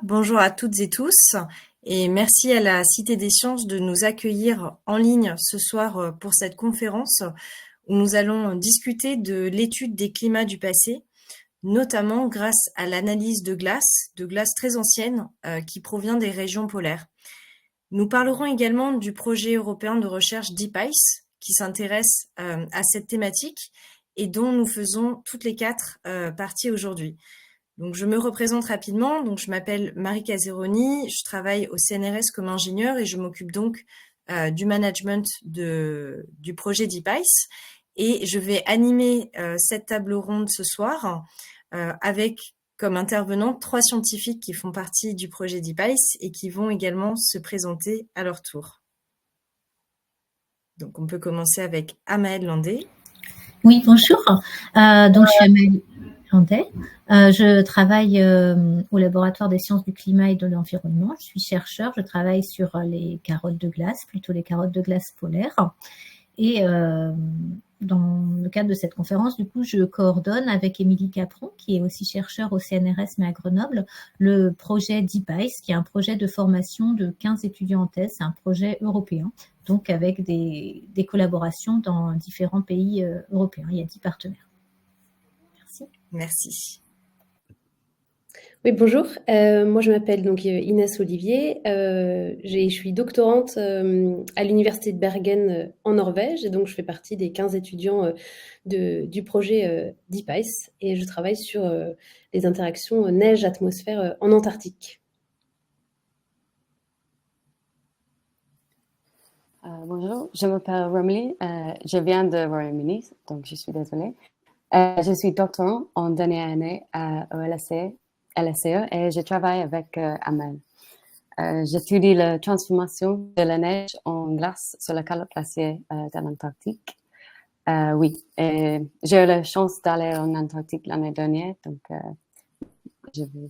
bonjour à toutes et tous et merci à la Cité des Sciences de nous accueillir en ligne ce soir pour cette conférence où nous allons discuter de l'étude des climats du passé, notamment grâce à l'analyse de glace très ancienne qui provient des régions polaires. Nous parlerons également du projet européen de recherche Deep Ice qui s'intéresse à cette thématique et dont nous faisons toutes les quatre partie aujourd'hui. Donc, je me représente rapidement. Donc, je m'appelle Marie Caseroni. Je travaille au CNRS comme ingénieure et je m'occupe donc du management du projet Deep Ice. Et je vais animer cette table ronde ce soir avec comme intervenants 3 scientifiques qui font partie du projet Deep Ice et qui vont également se présenter à leur tour. Donc, on peut commencer avec Amaëlle Landé. Oui, bonjour. Donc, je suis Amaëlle Landé. Je travaille au laboratoire des sciences du climat et de l'environnement. Je suis chercheur. Je travaille sur les carottes de glace, plutôt les carottes de glace polaires. Et dans le cadre de cette conférence, du coup, je coordonne avec Émilie Capron, qui est aussi chercheure au CNRS mais à Grenoble, le projet Deep Ice, qui est un projet de formation de 15 étudiants en thèse. C'est un projet européen, donc avec des collaborations dans différents pays européens. Il y a 10 partenaires. Merci. Merci. Oui, bonjour. Moi, je m'appelle donc Inès Olivier. Je suis doctorante à l'Université de Bergen en Norvège et donc je fais partie des 15 étudiants du projet Deep Ice et je travaille sur les interactions neige-atmosphère en Antarctique. Bonjour, je m'appelle Romilly, je viens de Royaume-Uni, donc je suis désolée. Je suis doctorante en dernière année au LSE et je travaille avec Amaëlle. J'étudie la transformation de la neige en glace sur la calotte glaciaire de l'Antarctique. Oui, et j'ai eu la chance d'aller en Antarctique l'année dernière, donc je vais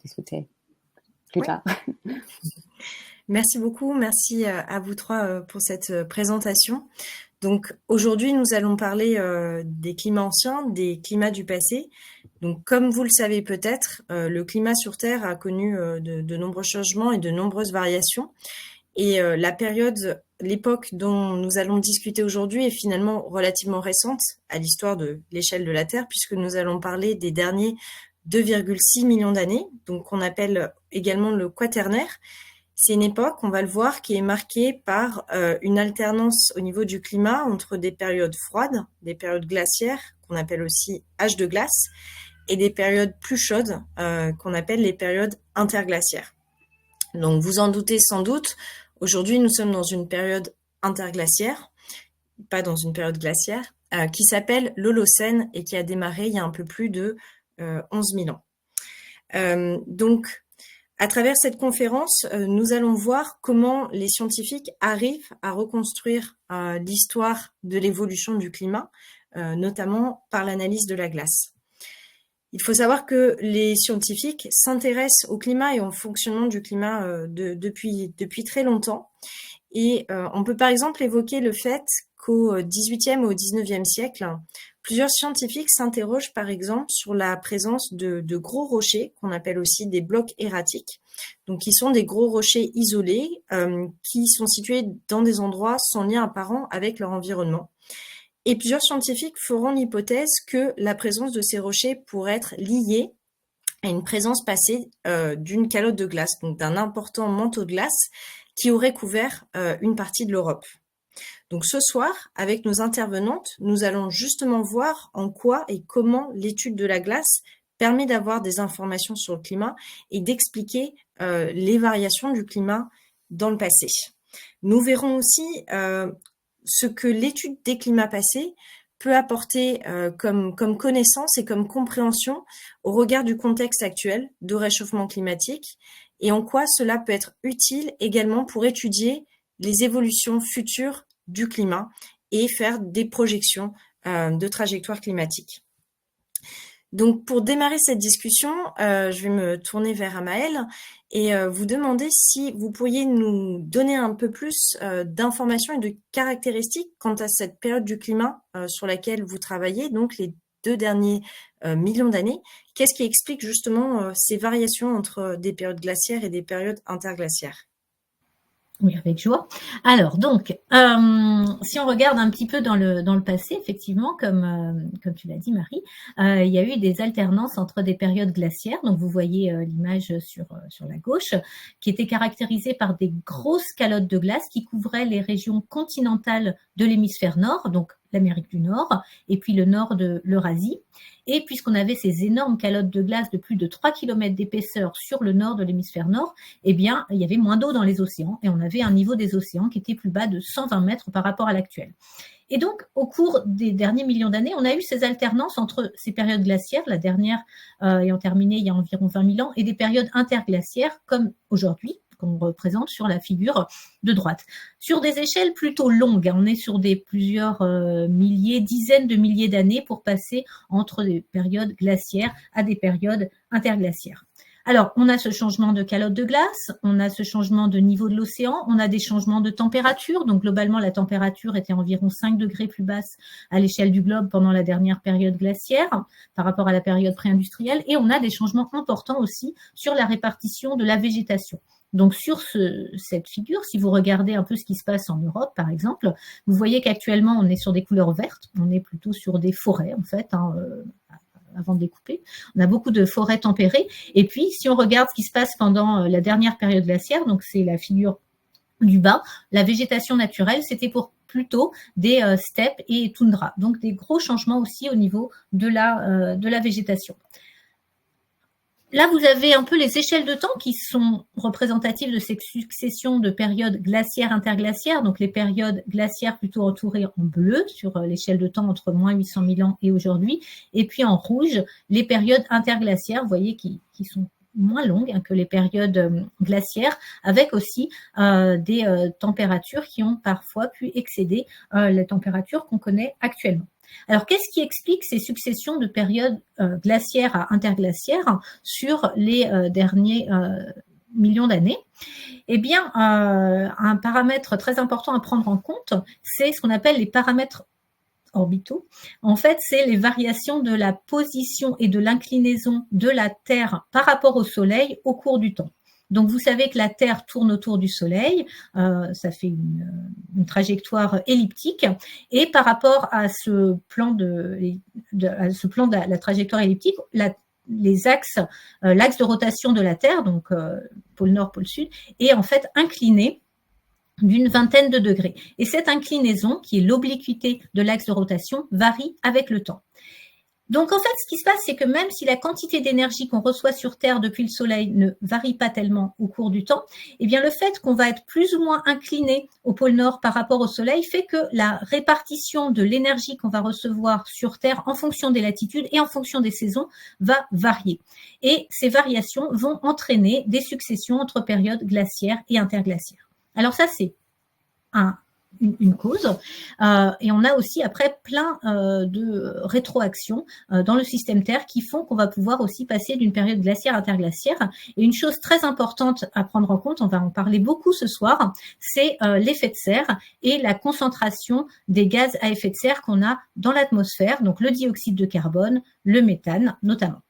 discuter plus tard. Merci beaucoup, merci à vous trois pour cette présentation. Donc aujourd'hui, nous allons parler des climats anciens, des climats du passé. Donc comme vous le savez peut-être, le climat sur Terre a connu de nombreux changements et de nombreuses variations. Et l'époque dont nous allons discuter aujourd'hui est finalement relativement récente à l'histoire de l'échelle de la Terre, puisque nous allons parler des derniers 2,6 millions d'années, donc qu'on appelle également le Quaternaire. C'est une époque, on va le voir, qui est marquée par une alternance au niveau du climat entre des périodes froides, des périodes glaciaires, qu'on appelle aussi âge de glace, et des périodes plus chaudes, qu'on appelle les périodes interglaciaires. Donc, vous en doutez sans doute, aujourd'hui, nous sommes dans une période interglaciaire, pas dans une période glaciaire, qui s'appelle l'Holocène et qui a démarré il y a un peu plus de 11 000 ans. Donc, à travers cette conférence, nous allons voir comment les scientifiques arrivent à reconstruire l'histoire de l'évolution du climat, notamment par l'analyse de la glace. Il faut savoir que les scientifiques s'intéressent au climat et au fonctionnement du climat depuis très longtemps. Et on peut par exemple évoquer le fait qu'au XVIIIe ou au XIXe siècle, plusieurs scientifiques s'interrogent par exemple sur la présence de gros rochers, qu'on appelle aussi des blocs erratiques, donc qui sont des gros rochers isolés, qui sont situés dans des endroits sans lien apparent avec leur environnement. Et plusieurs scientifiques feront l'hypothèse que la présence de ces rochers pourrait être liée à une présence passée d'une calotte de glace, donc d'un important manteau de glace qui aurait couvert une partie de l'Europe. Donc ce soir, avec nos intervenantes, nous allons justement voir en quoi et comment l'étude de la glace permet d'avoir des informations sur le climat et d'expliquer les variations du climat dans le passé. Nous verrons aussi ce que l'étude des climats passés peut apporter comme connaissance et comme compréhension au regard du contexte actuel de réchauffement climatique et en quoi cela peut être utile également pour étudier les évolutions futures du climat et faire des projections de trajectoire climatique. Donc, pour démarrer cette discussion, je vais me tourner vers Amaëlle et vous demander si vous pourriez nous donner un peu plus d'informations et de caractéristiques quant à cette période du climat sur laquelle vous travaillez, donc les 2 derniers millions d'années. Qu'est-ce qui explique justement ces variations entre des périodes glaciaires et des périodes interglaciaires? Oui, avec joie. Alors, donc, si on regarde un petit peu dans le passé, effectivement, comme tu l'as dit, Marie, il y a eu des alternances entre des périodes glaciaires. Donc, vous voyez l'image sur la gauche, qui était caractérisée par des grosses calottes de glace qui couvraient les régions continentales de l'hémisphère nord, donc l'Amérique du Nord, et puis le nord de l'Eurasie. Et puisqu'on avait ces énormes calottes de glace de plus de 3 km d'épaisseur sur le nord de l'hémisphère nord, eh bien, il y avait moins d'eau dans les océans et on avait un niveau des océans qui était plus bas de 120 mètres par rapport à l'actuel. Et donc, au cours des derniers millions d'années, on a eu ces alternances entre ces périodes glaciaires, la dernière ayant terminé il y a environ 20 000 ans, et des périodes interglaciaires comme aujourd'hui, qu'on représente sur la figure de droite. Sur des échelles plutôt longues, on est sur des plusieurs milliers, dizaines de milliers d'années pour passer entre des périodes glaciaires à des périodes interglaciaires. Alors, on a ce changement de calotte de glace, on a ce changement de niveau de l'océan, on a des changements de température. Donc, globalement, la température était environ 5 degrés plus basse à l'échelle du globe pendant la dernière période glaciaire par rapport à la période pré-industrielle. Et on a des changements importants aussi sur la répartition de la végétation. Donc, sur cette figure, si vous regardez un peu ce qui se passe en Europe, par exemple, vous voyez qu'actuellement, on est sur des couleurs vertes, on est plutôt sur des forêts, en fait, avant de les couper. On a beaucoup de forêts tempérées. Et puis, si on regarde ce qui se passe pendant la dernière période glaciaire, donc c'est la figure du bas, la végétation naturelle, c'était pour plutôt des steppes et toundras. Donc, des gros changements aussi au niveau de la végétation. Là, vous avez un peu les échelles de temps qui sont représentatives de cette succession de périodes glaciaires interglaciaires, donc les périodes glaciaires plutôt entourées en bleu sur l'échelle de temps entre moins 800 000 ans et aujourd'hui, et puis en rouge, les périodes interglaciaires, vous voyez, qui sont moins longues que les périodes glaciaires, avec aussi des températures qui ont parfois pu excéder les températures qu'on connaît actuellement. Alors, qu'est-ce qui explique ces successions de périodes glaciaires à interglaciaires sur les derniers millions d'années? Eh bien, un paramètre très important à prendre en compte, c'est ce qu'on appelle les paramètres orbitaux. En fait, c'est les variations de la position et de l'inclinaison de la Terre par rapport au Soleil au cours du temps. Donc, vous savez que la Terre tourne autour du Soleil, ça fait une trajectoire elliptique, et par rapport à ce plan de la trajectoire elliptique, les axes, l'axe de rotation de la Terre, donc pôle nord, pôle sud, est en fait incliné d'une vingtaine de degrés. Et cette inclinaison, qui est l'obliquité de l'axe de rotation, varie avec le temps. Donc, en fait, ce qui se passe, c'est que même si la quantité d'énergie qu'on reçoit sur Terre depuis le Soleil ne varie pas tellement au cours du temps, eh bien, le fait qu'on va être plus ou moins incliné au pôle Nord par rapport au Soleil fait que la répartition de l'énergie qu'on va recevoir sur Terre en fonction des latitudes et en fonction des saisons va varier. Et ces variations vont entraîner des successions entre périodes glaciaires et interglaciaires. Alors ça, c'est une cause. Et on a aussi après plein de rétroactions dans le système Terre qui font qu'on va pouvoir aussi passer d'une période glaciaire à interglaciaire. Et une chose très importante à prendre en compte, on va en parler beaucoup ce soir, c'est l'effet de serre et la concentration des gaz à effet de serre qu'on a dans l'atmosphère, donc le dioxyde de carbone, le méthane notamment.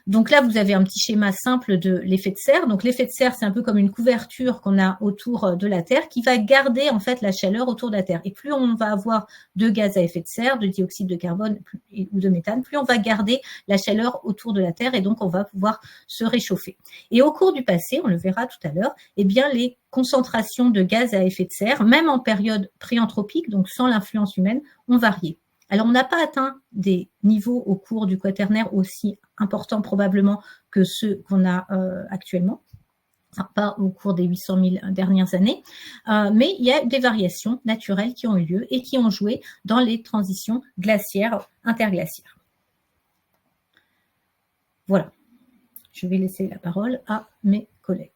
Donc là, vous avez un petit schéma simple de l'effet de serre. Donc l'effet de serre, c'est un peu comme une couverture qu'on a autour de la Terre qui va garder en fait la chaleur autour de la Terre. Et plus on va avoir de gaz à effet de serre, de dioxyde de carbone ou de méthane, plus on va garder la chaleur autour de la Terre et donc on va pouvoir se réchauffer. Et au cours du passé, on le verra tout à l'heure, eh bien les concentrations de gaz à effet de serre, même en période préanthropique, donc sans l'influence humaine, ont varié. Alors, on n'a pas atteint des niveaux au cours du Quaternaire aussi importants probablement que ceux qu'on a actuellement, enfin, pas au cours des 800 000 dernières années, mais il y a des variations naturelles qui ont eu lieu et qui ont joué dans les transitions glaciaires, interglaciaires. Voilà, je vais laisser la parole à mes collègues.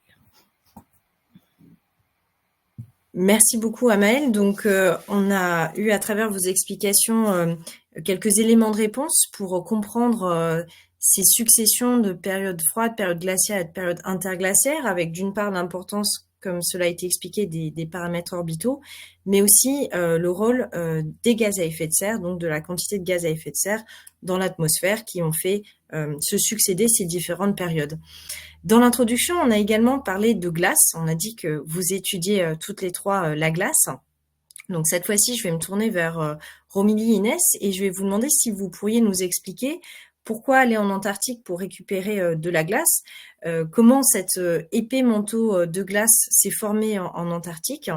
Merci beaucoup, Amael. Donc, on a eu à travers vos explications quelques éléments de réponse pour comprendre ces successions de périodes froides, périodes glaciaires et de périodes interglaciaires, avec d'une part l'importance comme cela a été expliqué, des paramètres orbitaux, mais aussi le rôle des gaz à effet de serre, donc de la quantité de gaz à effet de serre dans l'atmosphère qui ont fait se succéder ces différentes périodes. Dans l'introduction, on a également parlé de glace. On a dit que vous étudiez toutes les trois la glace. Donc cette fois-ci, je vais me tourner vers Romilie, Inès, et je vais vous demander si vous pourriez nous expliquer pourquoi aller en Antarctique pour récupérer de la glace, comment cet épais manteau de glace s'est formé en Antarctique,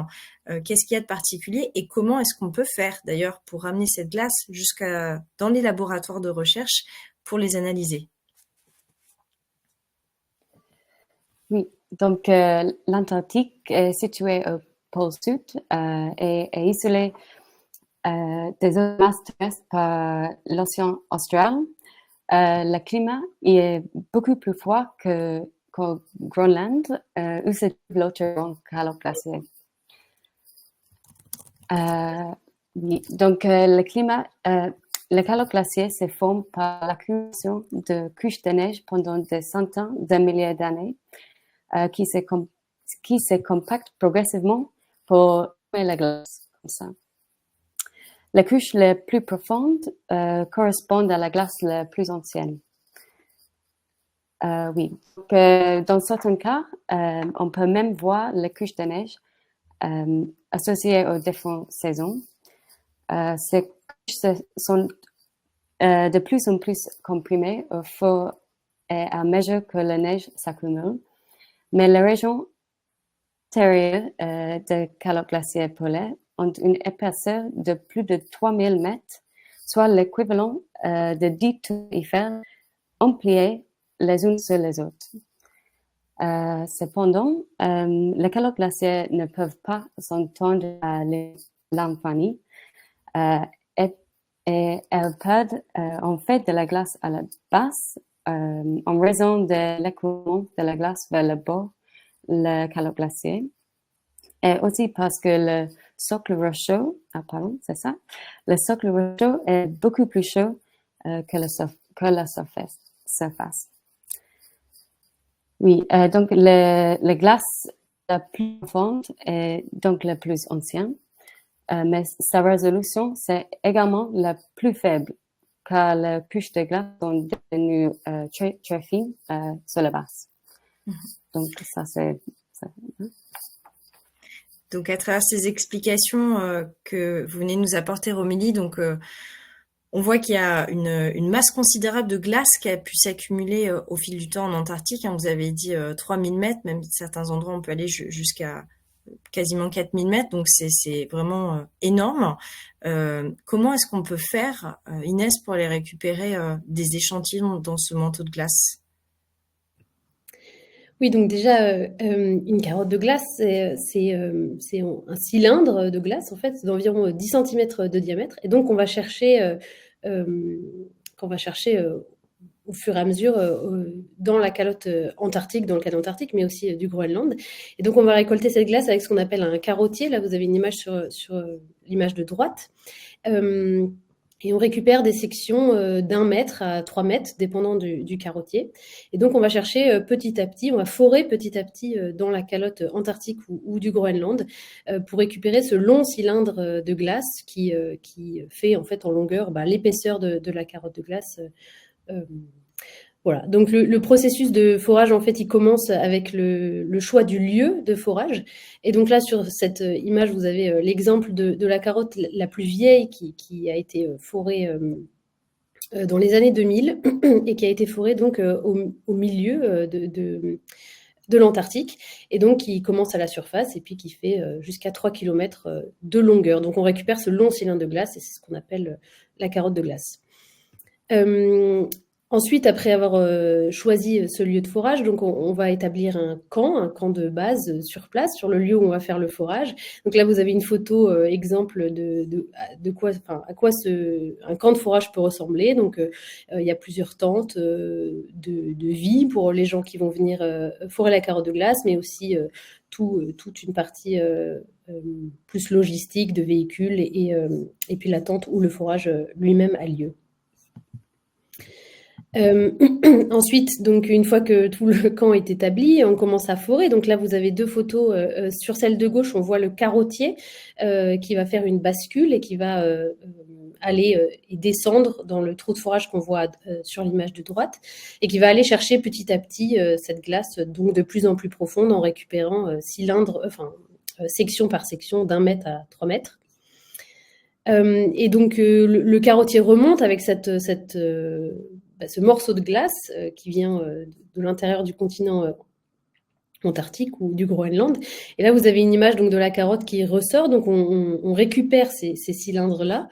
qu'est-ce qu'il y a de particulier et comment est-ce qu'on peut faire d'ailleurs pour ramener cette glace jusqu'à dans les laboratoires de recherche pour les analyser. Oui, donc l'Antarctique est situé au pôle sud et est isolé des autres masses terrestres par l'océan austral. Le climat il est beaucoup plus froid qu'au Groenland, où se trouve l'autre grand calotte glaciaire. Oui, donc le climat, le calotte glaciaire se forme par l'accumulation de couches de neige pendant des centaines de milliers d'années, qui se compactent progressivement pour former la glace, comme ça. Les couches les plus profondes correspondent à la glace la plus ancienne. Oui, donc, dans certains cas, on peut même voir les couches de neige associées aux différentes saisons. Ces couches sont de plus en plus comprimées au fur et à mesure que la neige s'accumule, mais les régions intérieures des calottes glaciaires polaires ont une épaisseur de plus de 3000 mètres, soit l'équivalent de 10 tours Eiffel empliées les unes sur les autres. Cependant, les calottes glaciaires ne peuvent pas s'entendre à l'infini et elles perdent en fait de la glace à la base en raison de l'écoulement de la glace vers le bord, le calotte glaciaire. Et aussi parce que le socle rocheux, le socle rocheux est beaucoup plus chaud que la surface. Oui, donc la glace la plus profonde est donc la plus ancienne, mais sa résolution c'est également la plus faible, car les couches de glace sont devenues très, très fines sur la base. Donc ça c'est... Donc, à travers ces explications que vous venez de nous apporter, Romilie, donc on voit qu'il y a une masse considérable de glace qui a pu s'accumuler au fil du temps en Antarctique. Hein, vous avez dit 3000 mètres, même certains endroits on peut aller jusqu'à quasiment 4000 mètres, donc c'est vraiment énorme. Comment est-ce qu'on peut faire, Inès, pour aller récupérer des échantillons dans ce manteau de glace ? Oui, donc déjà, une carotte de glace, c'est un cylindre de glace, en fait, d'environ 10 cm de diamètre. Et donc, on va chercher au fur et à mesure dans la calotte antarctique, dans le cas d'Antarctique, mais aussi du Groenland. Et donc, on va récolter cette glace avec ce qu'on appelle un carottier. Là, vous avez une image sur l'image de droite. Et on récupère des sections d'1 mètre à 3 mètres, dépendant du carottier. Et donc, on va chercher petit à petit, on va forer petit à petit dans la calotte antarctique ou du Groenland pour récupérer ce long cylindre de glace qui fait en fait en longueur l'épaisseur de la carotte de glace. Voilà, donc le processus de forage, en fait, il commence avec le choix du lieu de forage. Et donc là, sur cette image, vous avez l'exemple de la carotte la plus vieille qui a été forée dans les années 2000 et qui a été forée donc au milieu de l'Antarctique, et donc qui commence à la surface et puis qui fait jusqu'à 3 km de longueur. Donc on récupère ce long cylindre de glace et c'est ce qu'on appelle la carotte de glace. Ensuite, après avoir choisi ce lieu de forage, donc on va établir un camp de base sur place, sur le lieu où on va faire le forage. Donc là, vous avez une photo exemple de quoi, enfin, à quoi un camp de forage peut ressembler. Donc, il y a plusieurs tentes de vie pour les gens qui vont venir forer la carotte de glace, mais aussi toute une partie plus logistique de véhicules et puis la tente où le forage lui-même a lieu. Ensuite, donc une fois que tout le camp est établi, on commence à forer. Donc là, vous avez 2 photos. Sur celle de gauche, on voit le carottier qui va faire une bascule et qui va aller et descendre dans le trou de forage qu'on voit sur l'image de droite et qui va aller chercher petit à petit cette glace donc de plus en plus profonde en récupérant section par section d'1 mètre à 3 mètres. Et donc le carottier remonte avec ce morceau de glace qui vient de l'intérieur du continent antarctique ou du Groenland. Et là, vous avez une image donc de la carotte qui ressort. Donc on récupère ces cylindres-là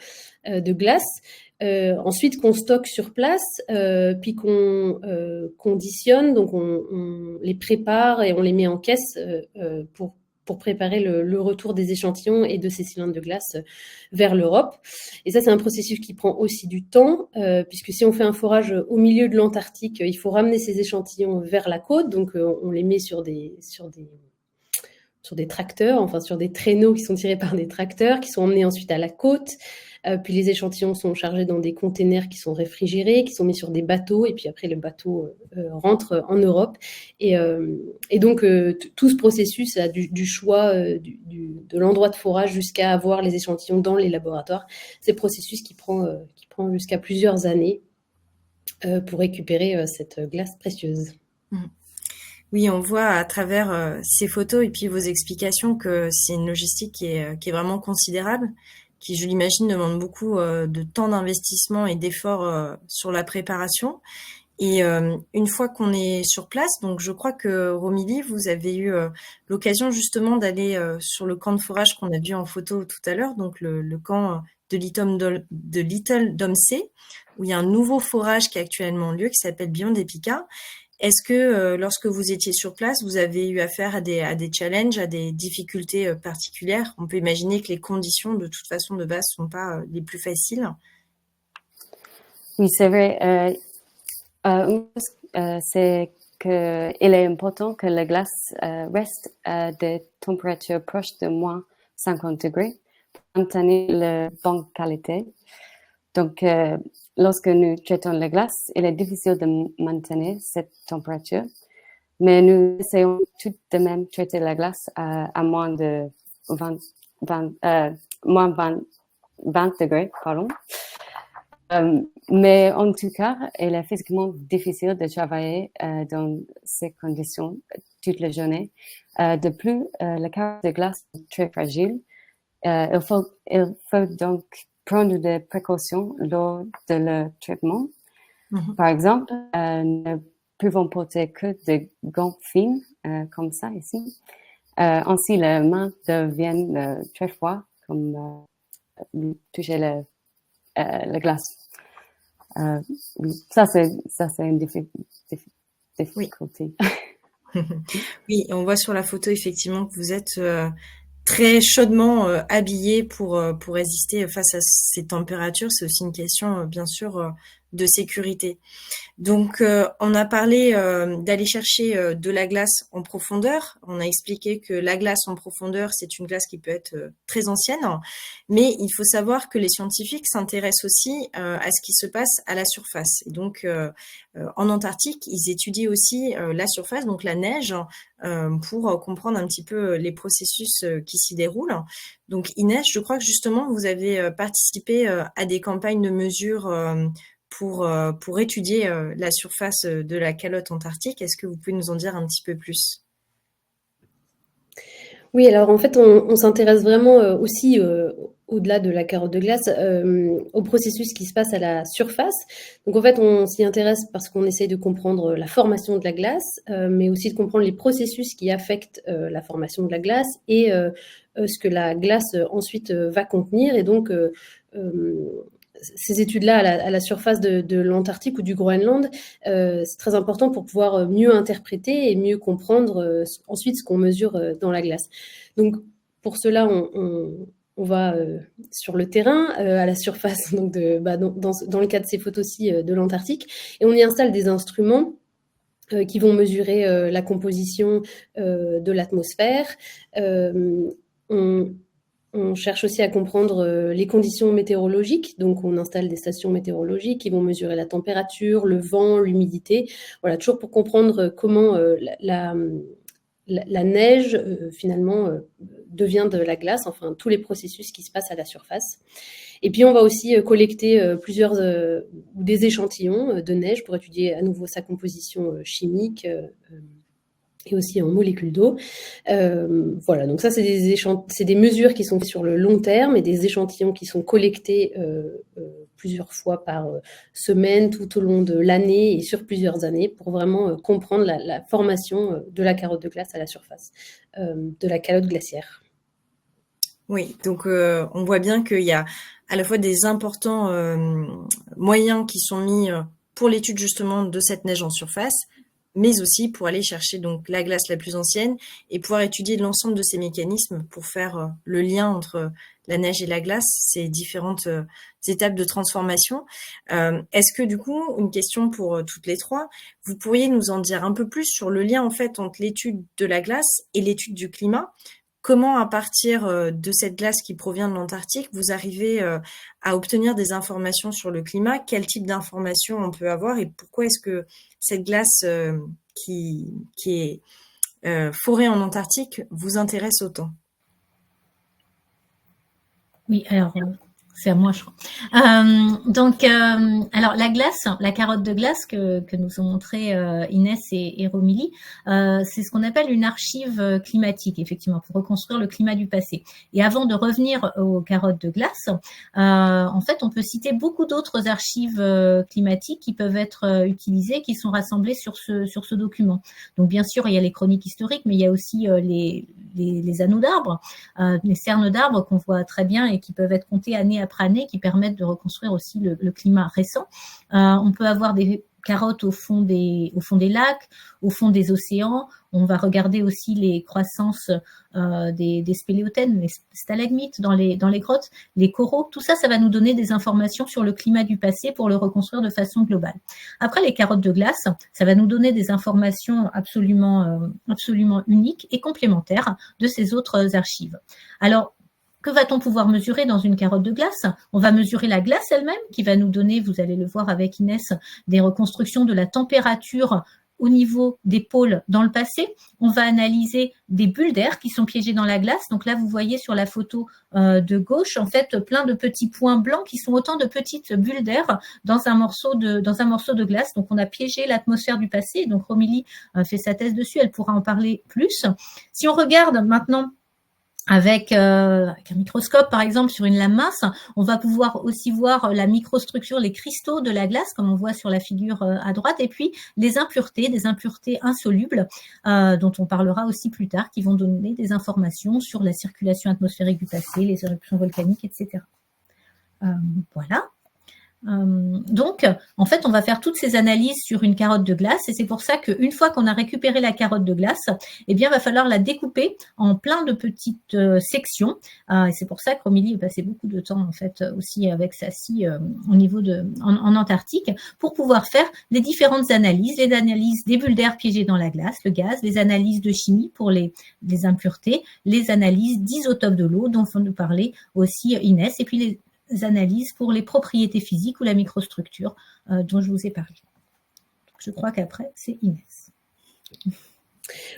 de glace. Ensuite, qu'on stocke sur place, puis qu'on conditionne, donc on les prépare et on les met en caisse pour préparer le retour des échantillons et de ces cylindres de glace vers l'Europe. Et ça, c'est un processus qui prend aussi du temps, puisque si on fait un forage au milieu de l'Antarctique, il faut ramener ces échantillons vers la côte, donc on les met sur des tracteurs, enfin sur des traîneaux qui sont tirés par des tracteurs, qui sont emmenés ensuite à la côte. Puis les échantillons sont chargés dans des containers qui sont réfrigérés, qui sont mis sur des bateaux, et puis après le bateau rentre en Europe. Et donc tout ce processus du choix de l'endroit de forage jusqu'à avoir les échantillons dans les laboratoires, c'est le processus qui prend jusqu'à plusieurs années pour récupérer cette glace précieuse. Oui, on voit à travers ces photos et puis vos explications que c'est une logistique qui est vraiment considérable, qui, je l'imagine, demande beaucoup de temps d'investissement et d'efforts sur la préparation. Et une fois qu'on est sur place, donc je crois que Romilly, vous avez eu l'occasion justement d'aller sur le camp de forage qu'on a vu en photo tout à l'heure, donc le camp de Little Domsey, où il y a un nouveau forage qui a actuellement lieu, qui s'appelle Beyond Epica. Est-ce que lorsque vous étiez sur place, vous avez eu affaire à des challenges, à des difficultés particulières? On peut imaginer que les conditions, de toute façon, de base, sont pas les plus faciles. Oui, c'est vrai. C'est qu'il est important que la glace reste à des températures proches de moins 50 degrés pour maintenir la bonne qualité. Donc, lorsque nous traitons la glace, il est difficile de maintenir cette température, mais nous essayons tout de même de traiter la glace à moins de 20 degrés. Pardon. Mais en tout cas, il est physiquement difficile de travailler dans ces conditions toute la journée. De plus, la carotte de glace est très fragile. Il faut donc prendre des précautions lors de le traitement. Par exemple, nous ne pouvons porter que des gants fins comme ça ici. Ainsi, les mains deviennent très froides comme toucher la glace. Ça c'est une difficulté. Oui, on voit sur la photo effectivement que vous êtes très chaudement habillé pour résister face à ces températures. C'est aussi une question, bien sûr, de sécurité. Donc, on a parlé d'aller chercher de la glace en profondeur. On a expliqué que la glace en profondeur, c'est une glace qui peut être très ancienne, mais il faut savoir que les scientifiques s'intéressent aussi à ce qui se passe à la surface. Et donc, en Antarctique, ils étudient aussi la surface, donc la neige, pour comprendre un petit peu les processus qui s'y déroulent. Donc, Inès, je crois que justement, vous avez participé à des campagnes de mesure pour étudier la surface de la calotte antarctique. Est-ce que vous pouvez nous en dire un petit peu plus? Oui, alors en fait, on s'intéresse vraiment aussi, au-delà de la carotte de glace, au processus qui se passe à la surface. Donc en fait, on s'y intéresse parce qu'on essaye de comprendre la formation de la glace, mais aussi de comprendre les processus qui affectent la formation de la glace et ce que la glace ensuite va contenir. Et donc, ces études-là à la surface de l'Antarctique ou du Groenland, c'est très important pour pouvoir mieux interpréter et mieux comprendre ensuite ce qu'on mesure dans la glace. Donc, pour cela, on va sur le terrain, à la surface, donc dans le cas de ces photos-ci de l'Antarctique, et on y installe des instruments qui vont mesurer la composition de l'atmosphère. On cherche aussi à comprendre les conditions météorologiques. Donc, on installe des stations météorologiques qui vont mesurer la température, le vent, l'humidité. Voilà, toujours pour comprendre comment la neige, finalement, devient de la glace, enfin, tous les processus qui se passent à la surface. Et puis, on va aussi collecter des échantillons de neige pour étudier à nouveau sa composition chimique et aussi en molécules d'eau. Voilà, donc ça, c'est des mesures qui sont faites sur le long terme et des échantillons qui sont collectés plusieurs fois par semaine, tout au long de l'année et sur plusieurs années pour vraiment comprendre la formation de la carotte de glace à la surface de la calotte glaciaire. Oui, donc on voit bien qu'il y a à la fois des importants moyens qui sont mis pour l'étude justement de cette neige en surface, mais aussi pour aller chercher donc la glace la plus ancienne et pouvoir étudier l'ensemble de ces mécanismes pour faire le lien entre la neige et la glace, ces différentes étapes de transformation. Est-ce que du coup, une question pour toutes les trois, vous pourriez nous en dire un peu plus sur le lien en fait entre l'étude de la glace et l'étude du climat? Comment, à partir de cette glace qui provient de l'Antarctique, vous arrivez à obtenir des informations sur le climat? Quel type d'informations on peut avoir et pourquoi est-ce que cette glace qui est forée en Antarctique vous intéresse autant? Oui, alors c'est à moi, je crois. Alors la glace, la carotte de glace que nous ont montré Inès et Romélie, c'est ce qu'on appelle une archive climatique, effectivement, pour reconstruire le climat du passé. Et avant de revenir aux carottes de glace, en fait, on peut citer beaucoup d'autres archives climatiques qui peuvent être utilisées, qui sont rassemblées sur ce document. Donc, bien sûr, il y a les chroniques historiques, mais il y a aussi les anneaux d'arbres, les cernes d'arbres qu'on voit très bien et qui peuvent être comptés année après année, qui permettent de reconstruire aussi le climat récent. On peut avoir des carottes au fond des lacs, au fond des océans. On va regarder aussi les croissances des spéléothènes, les stalagmites dans les grottes, les coraux. Tout ça, ça va nous donner des informations sur le climat du passé pour le reconstruire de façon globale. Après, les carottes de glace, ça va nous donner des informations absolument uniques et complémentaires de ces autres archives. Alors, que va-t-on pouvoir mesurer dans une carotte de glace? On va mesurer la glace elle-même qui va nous donner, vous allez le voir avec Inès, des reconstructions de la température au niveau des pôles dans le passé. On va analyser des bulles d'air qui sont piégées dans la glace. Donc là, vous voyez sur la photo de gauche, en fait, plein de petits points blancs qui sont autant de petites bulles d'air dans un morceau de glace. Donc on a piégé l'atmosphère du passé. Donc Romélie fait sa thèse dessus, elle pourra en parler plus. Si on regarde maintenant avec un microscope, par exemple, sur une lame mince, on va pouvoir aussi voir la microstructure, les cristaux de la glace, comme on voit sur la figure à droite, et puis des impuretés insolubles, dont on parlera aussi plus tard, qui vont donner des informations sur la circulation atmosphérique du passé, les éruptions volcaniques, etc. Voilà. Donc, en fait, on va faire toutes ces analyses sur une carotte de glace et c'est pour ça qu'une fois qu'on a récupéré la carotte de glace, eh bien, il va falloir la découper en plein de petites sections. Et c'est pour ça que Romélie a passé beaucoup de temps, en fait, aussi avec sa scie au niveau en Antarctique pour pouvoir faire les différentes analyses, les analyses des bulles d'air piégées dans la glace, le gaz, les analyses de chimie pour les impuretés, les analyses d'isotopes de l'eau dont nous parlait aussi Inès, et puis les analyses pour les propriétés physiques ou la microstructure dont je vous ai parlé. Je crois qu'après, c'est Inès.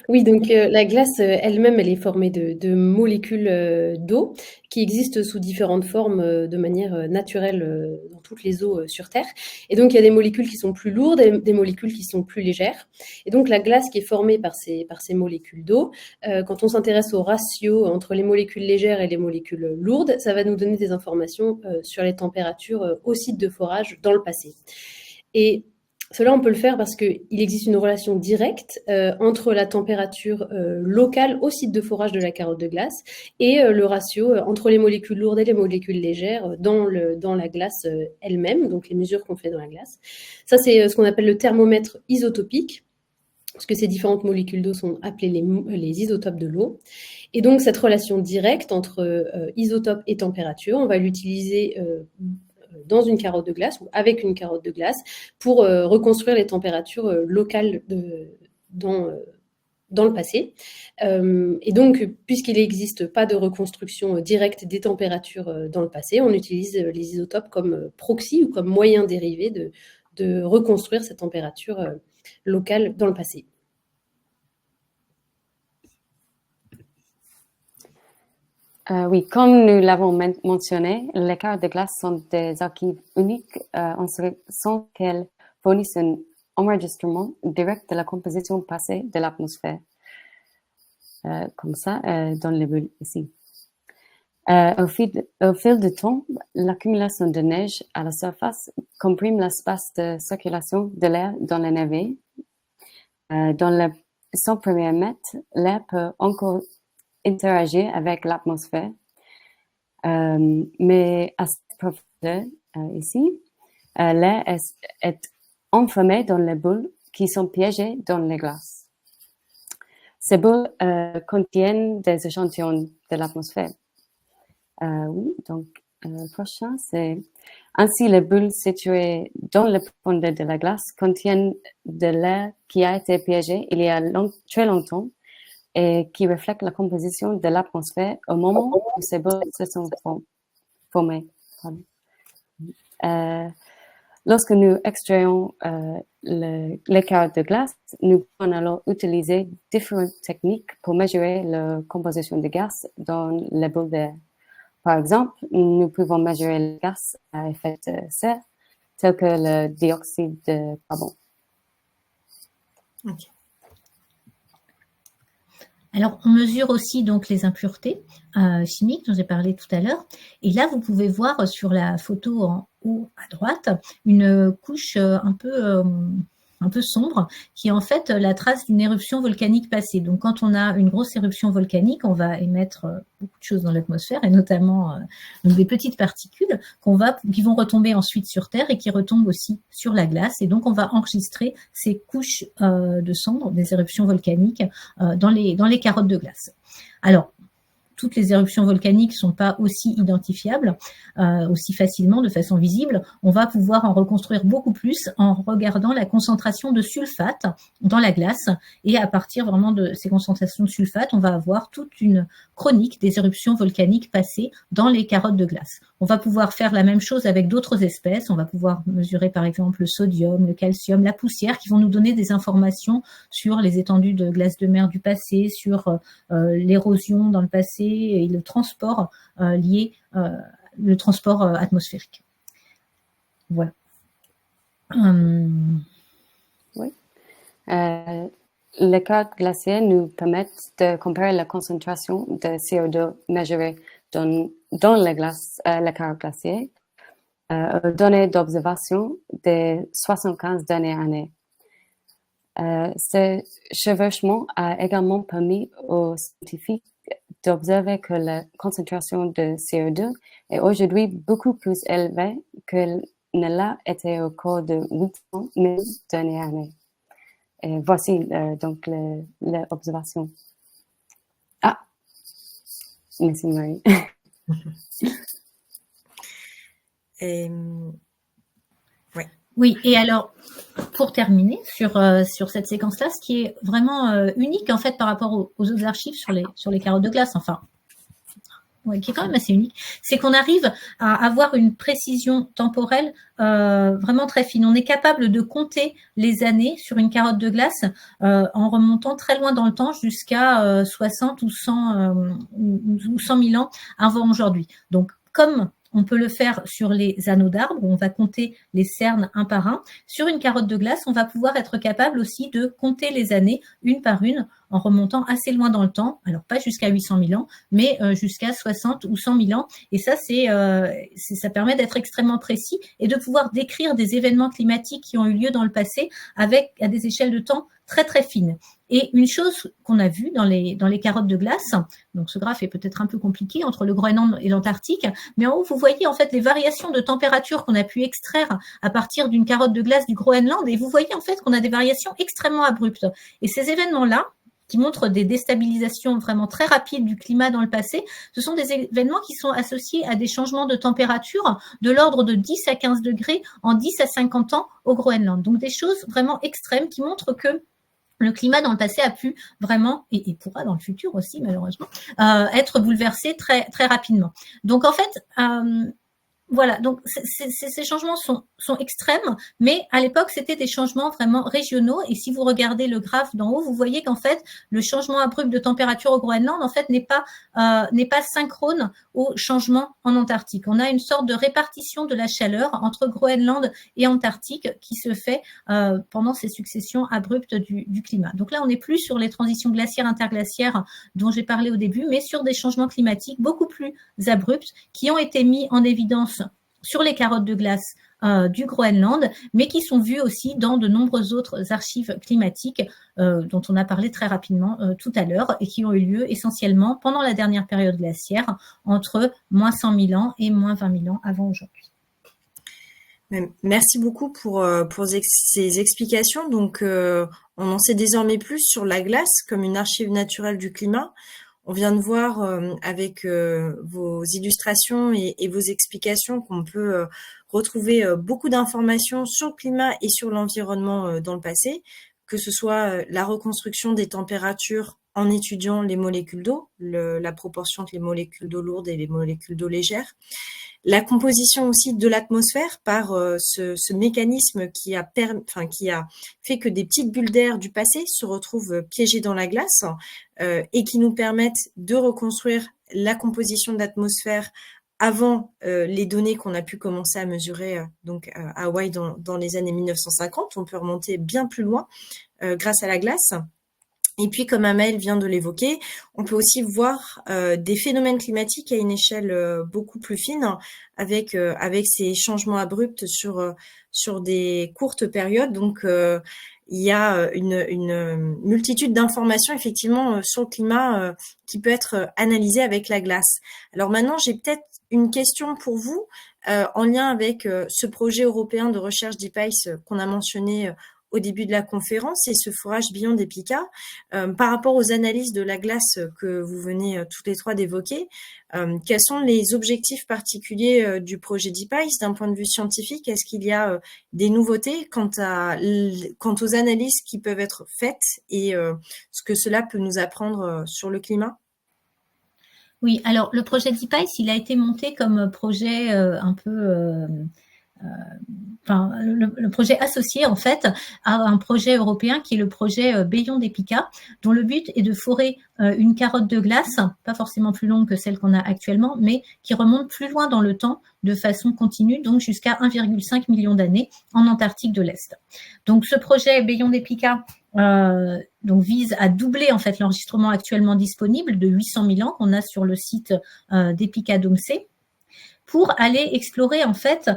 Oui, donc la glace elle-même, elle est formée de molécules d'eau qui existent sous différentes formes de manière naturelle dans toutes les eaux sur Terre. Et donc, il y a des molécules qui sont plus lourdes et des molécules qui sont plus légères. Et donc, la glace qui est formée par ces molécules d'eau, quand on s'intéresse au ratio entre les molécules légères et les molécules lourdes, ça va nous donner des informations sur les températures au site de forage dans le passé. Et cela, on peut le faire parce qu'il existe une relation directe entre la température locale au site de forage de la carotte de glace et le ratio entre les molécules lourdes et les molécules légères dans la glace elle-même, donc les mesures qu'on fait dans la glace. Ça, c'est ce qu'on appelle le thermomètre isotopique, parce que ces différentes molécules d'eau sont appelées les isotopes de l'eau. Et donc, cette relation directe entre isotope et température, on va l'utiliser dans une carotte de glace ou avec une carotte de glace pour reconstruire les températures locales dans dans le passé. Et donc, puisqu'il n'existe pas de reconstruction directe des températures dans le passé, on utilise les isotopes comme proxy ou comme moyen dérivé de reconstruire cette température locale dans le passé. Oui, comme nous l'avons mentionné, les carottes de glace sont des archives uniques en ce sens qu'elles fournissent un enregistrement direct de la composition passée de l'atmosphère. Comme ça, dans les bulles ici. Au fil du temps, l'accumulation de neige à la surface comprime l'espace de circulation de l'air dans les navets. Dans les 100 premiers mètres, l'air peut encore interagir avec l'atmosphère, mais à cette profondeur ici, l'air est enfermé dans les boules qui sont piégées dans les glaces. Ces boules contiennent des échantillons de l'atmosphère. Oui, donc le prochain, c'est ainsi les bulles situées dans la profondeur de la glace contiennent de l'air qui a été piégé il y a très longtemps et qui reflète la composition de l'atmosphère au moment où ces bulles se sont formées. Lorsque nous extrayons les carottes de glace, nous pouvons alors utiliser différentes techniques pour mesurer la composition de gaz dans les bulles d'air. Par exemple, nous pouvons mesurer les gaz à effet de serre, tels que le dioxyde de carbone. Ok. Alors, on mesure aussi donc les impuretés chimiques dont j'ai parlé tout à l'heure. Et là, vous pouvez voir sur la photo en haut à droite une couche un peu sombre qui est en fait la trace d'une éruption volcanique passée. Donc, quand on a une grosse éruption volcanique, on va émettre beaucoup de choses dans l'atmosphère et notamment donc des petites particules qui vont retomber ensuite sur Terre et qui retombent aussi sur la glace. Et donc, on va enregistrer ces couches de cendres des éruptions volcaniques dans les carottes de glace. Alors, toutes les éruptions volcaniques ne sont pas aussi identifiables, aussi facilement, de façon visible. On va pouvoir en reconstruire beaucoup plus en regardant la concentration de sulfate dans la glace. Et à partir vraiment de ces concentrations de sulfate, on va avoir toute une chronique des éruptions volcaniques passées dans les carottes de glace. On va pouvoir faire la même chose avec d'autres espèces. On va pouvoir mesurer par exemple le sodium, le calcium, la poussière, qui vont nous donner des informations sur les étendues de glace de mer du passé, sur l'érosion dans le passé et le transport le transport atmosphérique. Voilà. Oui. Les carottes glaciaires nous permettent de comparer la concentration de CO2 mesurée dans les carottes glaciaires aux données d'observation des 75 dernières années. Ce chevauchement a également permis aux scientifiques d'observer que la concentration de CO2 est aujourd'hui beaucoup plus élevée qu'elle ne l'a été au cours de 800 000 dernières années. Et voici donc l'observation. Ah, merci Marie. Ouais. Oui, et alors, pour terminer sur cette séquence-là, ce qui est vraiment unique en fait par rapport aux autres archives sur les carottes de glace, enfin, ouais, qui est quand même assez unique, c'est qu'on arrive à avoir une précision temporelle vraiment très fine. On est capable de compter les années sur une carotte de glace en remontant très loin dans le temps jusqu'à 60 ou 100 000 ans avant aujourd'hui. Donc, comme on peut le faire sur les anneaux d'arbres, où on va compter les cernes un par un. Sur une carotte de glace, on va pouvoir être capable aussi de compter les années une par une en remontant assez loin dans le temps. Alors, pas jusqu'à 800 000 ans, mais jusqu'à 60 ou 100 000 ans. Et ça, ça permet d'être extrêmement précis et de pouvoir décrire des événements climatiques qui ont eu lieu dans le passé à des échelles de temps très, très fines. Et une chose qu'on a vue dans les carottes de glace, donc ce graphe est peut-être un peu compliqué entre le Groenland et l'Antarctique, mais en haut, vous voyez en fait les variations de température qu'on a pu extraire à partir d'une carotte de glace du Groenland, et vous voyez en fait qu'on a des variations extrêmement abruptes. Et ces événements-là, qui montrent des déstabilisations vraiment très rapides du climat dans le passé, ce sont des événements qui sont associés à des changements de température de l'ordre de 10 à 15 degrés en 10 à 50 ans au Groenland. Donc des choses vraiment extrêmes qui montrent que le climat dans le passé a pu vraiment, et pourra dans le futur aussi malheureusement, être bouleversé très, très rapidement. Donc en fait, voilà, donc ces changements sont extrêmes, mais à l'époque, c'était des changements vraiment régionaux. Et si vous regardez le graphe d'en haut, vous voyez qu'en fait, le changement abrupt de température au Groenland, en fait, n'est pas synchrone au changement en Antarctique. On a une sorte de répartition de la chaleur entre Groenland et Antarctique qui se fait pendant ces successions abruptes du climat. Donc là, on n'est plus sur les transitions glaciaires interglaciaires dont j'ai parlé au début, mais sur des changements climatiques beaucoup plus abrupts qui ont été mis en évidence sur les carottes de glace du Groenland, mais qui sont vus aussi dans de nombreuses autres archives climatiques dont on a parlé très rapidement tout à l'heure et qui ont eu lieu essentiellement pendant la dernière période glaciaire entre moins 100 000 ans et moins 20 000 ans avant aujourd'hui. Merci beaucoup pour ces explications. Donc, on en sait désormais plus sur la glace comme une archive naturelle du climat. On vient de voir avec vos illustrations et vos explications qu'on peut retrouver beaucoup d'informations sur le climat et sur l'environnement dans le passé, que ce soit la reconstruction des températures en étudiant les molécules d'eau, la proportion entre les molécules d'eau lourdes et les molécules d'eau légères, la composition aussi de l'atmosphère par ce mécanisme qui a fait que des petites bulles d'air du passé se retrouvent piégées dans la glace et qui nous permettent de reconstruire la composition de l'atmosphère avant les données qu'on a pu commencer à mesurer donc à Hawaï dans les années 1950. On peut remonter bien plus loin grâce à la glace. Et puis, comme Amel vient de l'évoquer, on peut aussi voir des phénomènes climatiques à une échelle beaucoup plus fine, avec ces changements abrupts sur des courtes périodes. Donc, il y a une multitude d'informations effectivement sur le climat qui peut être analysée avec la glace. Alors maintenant, j'ai peut-être une question pour vous en lien avec ce projet européen de recherche d'IPAIS qu'on a mentionné au début de la conférence et ce forage Beyond Epica. Par rapport aux analyses de la glace que vous venez toutes les trois d'évoquer, quels sont les objectifs particuliers du projet d'IPAIS d'un point de vue scientifique? Est-ce qu'il y a des nouveautés quant aux analyses qui peuvent être faites et ce que cela peut nous apprendre sur le climat? Oui, alors le projet d'IPAIS, il a été monté comme projet un peu... le projet associé en fait à un projet européen qui est le projet Beyond Epica, dont le but est de forer une carotte de glace, pas forcément plus longue que celle qu'on a actuellement, mais qui remonte plus loin dans le temps de façon continue, donc jusqu'à 1,5 million d'années en Antarctique de l'Est. Donc ce projet Beyond Epica donc vise à doubler en fait l'enregistrement actuellement disponible de 800 000 ans qu'on a sur le site d'Epica Domsee, pour aller explorer en fait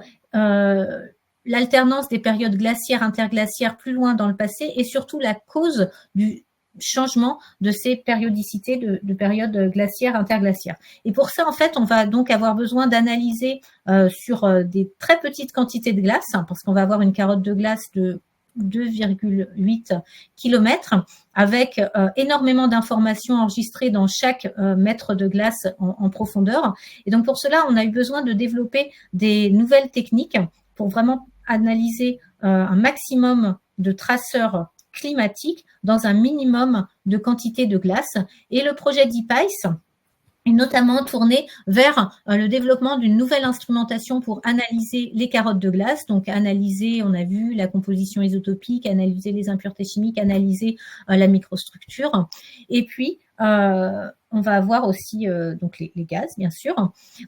l'alternance des périodes glaciaires, interglaciaires plus loin dans le passé et surtout la cause du changement de ces périodicités de périodes glaciaires, interglaciaires. Et pour ça, en fait, on va donc avoir besoin d'analyser sur des très petites quantités de glace, parce qu'on va avoir une carotte de glace de 2,8 km avec énormément d'informations enregistrées dans chaque mètre de glace en profondeur. Et donc pour cela, on a eu besoin de développer des nouvelles techniques pour vraiment analyser un maximum de traceurs climatiques dans un minimum de quantité de glace. Et le projet d'IPAIS est notamment tourné vers le développement d'une nouvelle instrumentation pour analyser les carottes de glace, donc analyser, on a vu, la composition isotopique, analyser les impuretés chimiques, analyser la microstructure. Et puis, on va avoir aussi donc les gaz, bien sûr.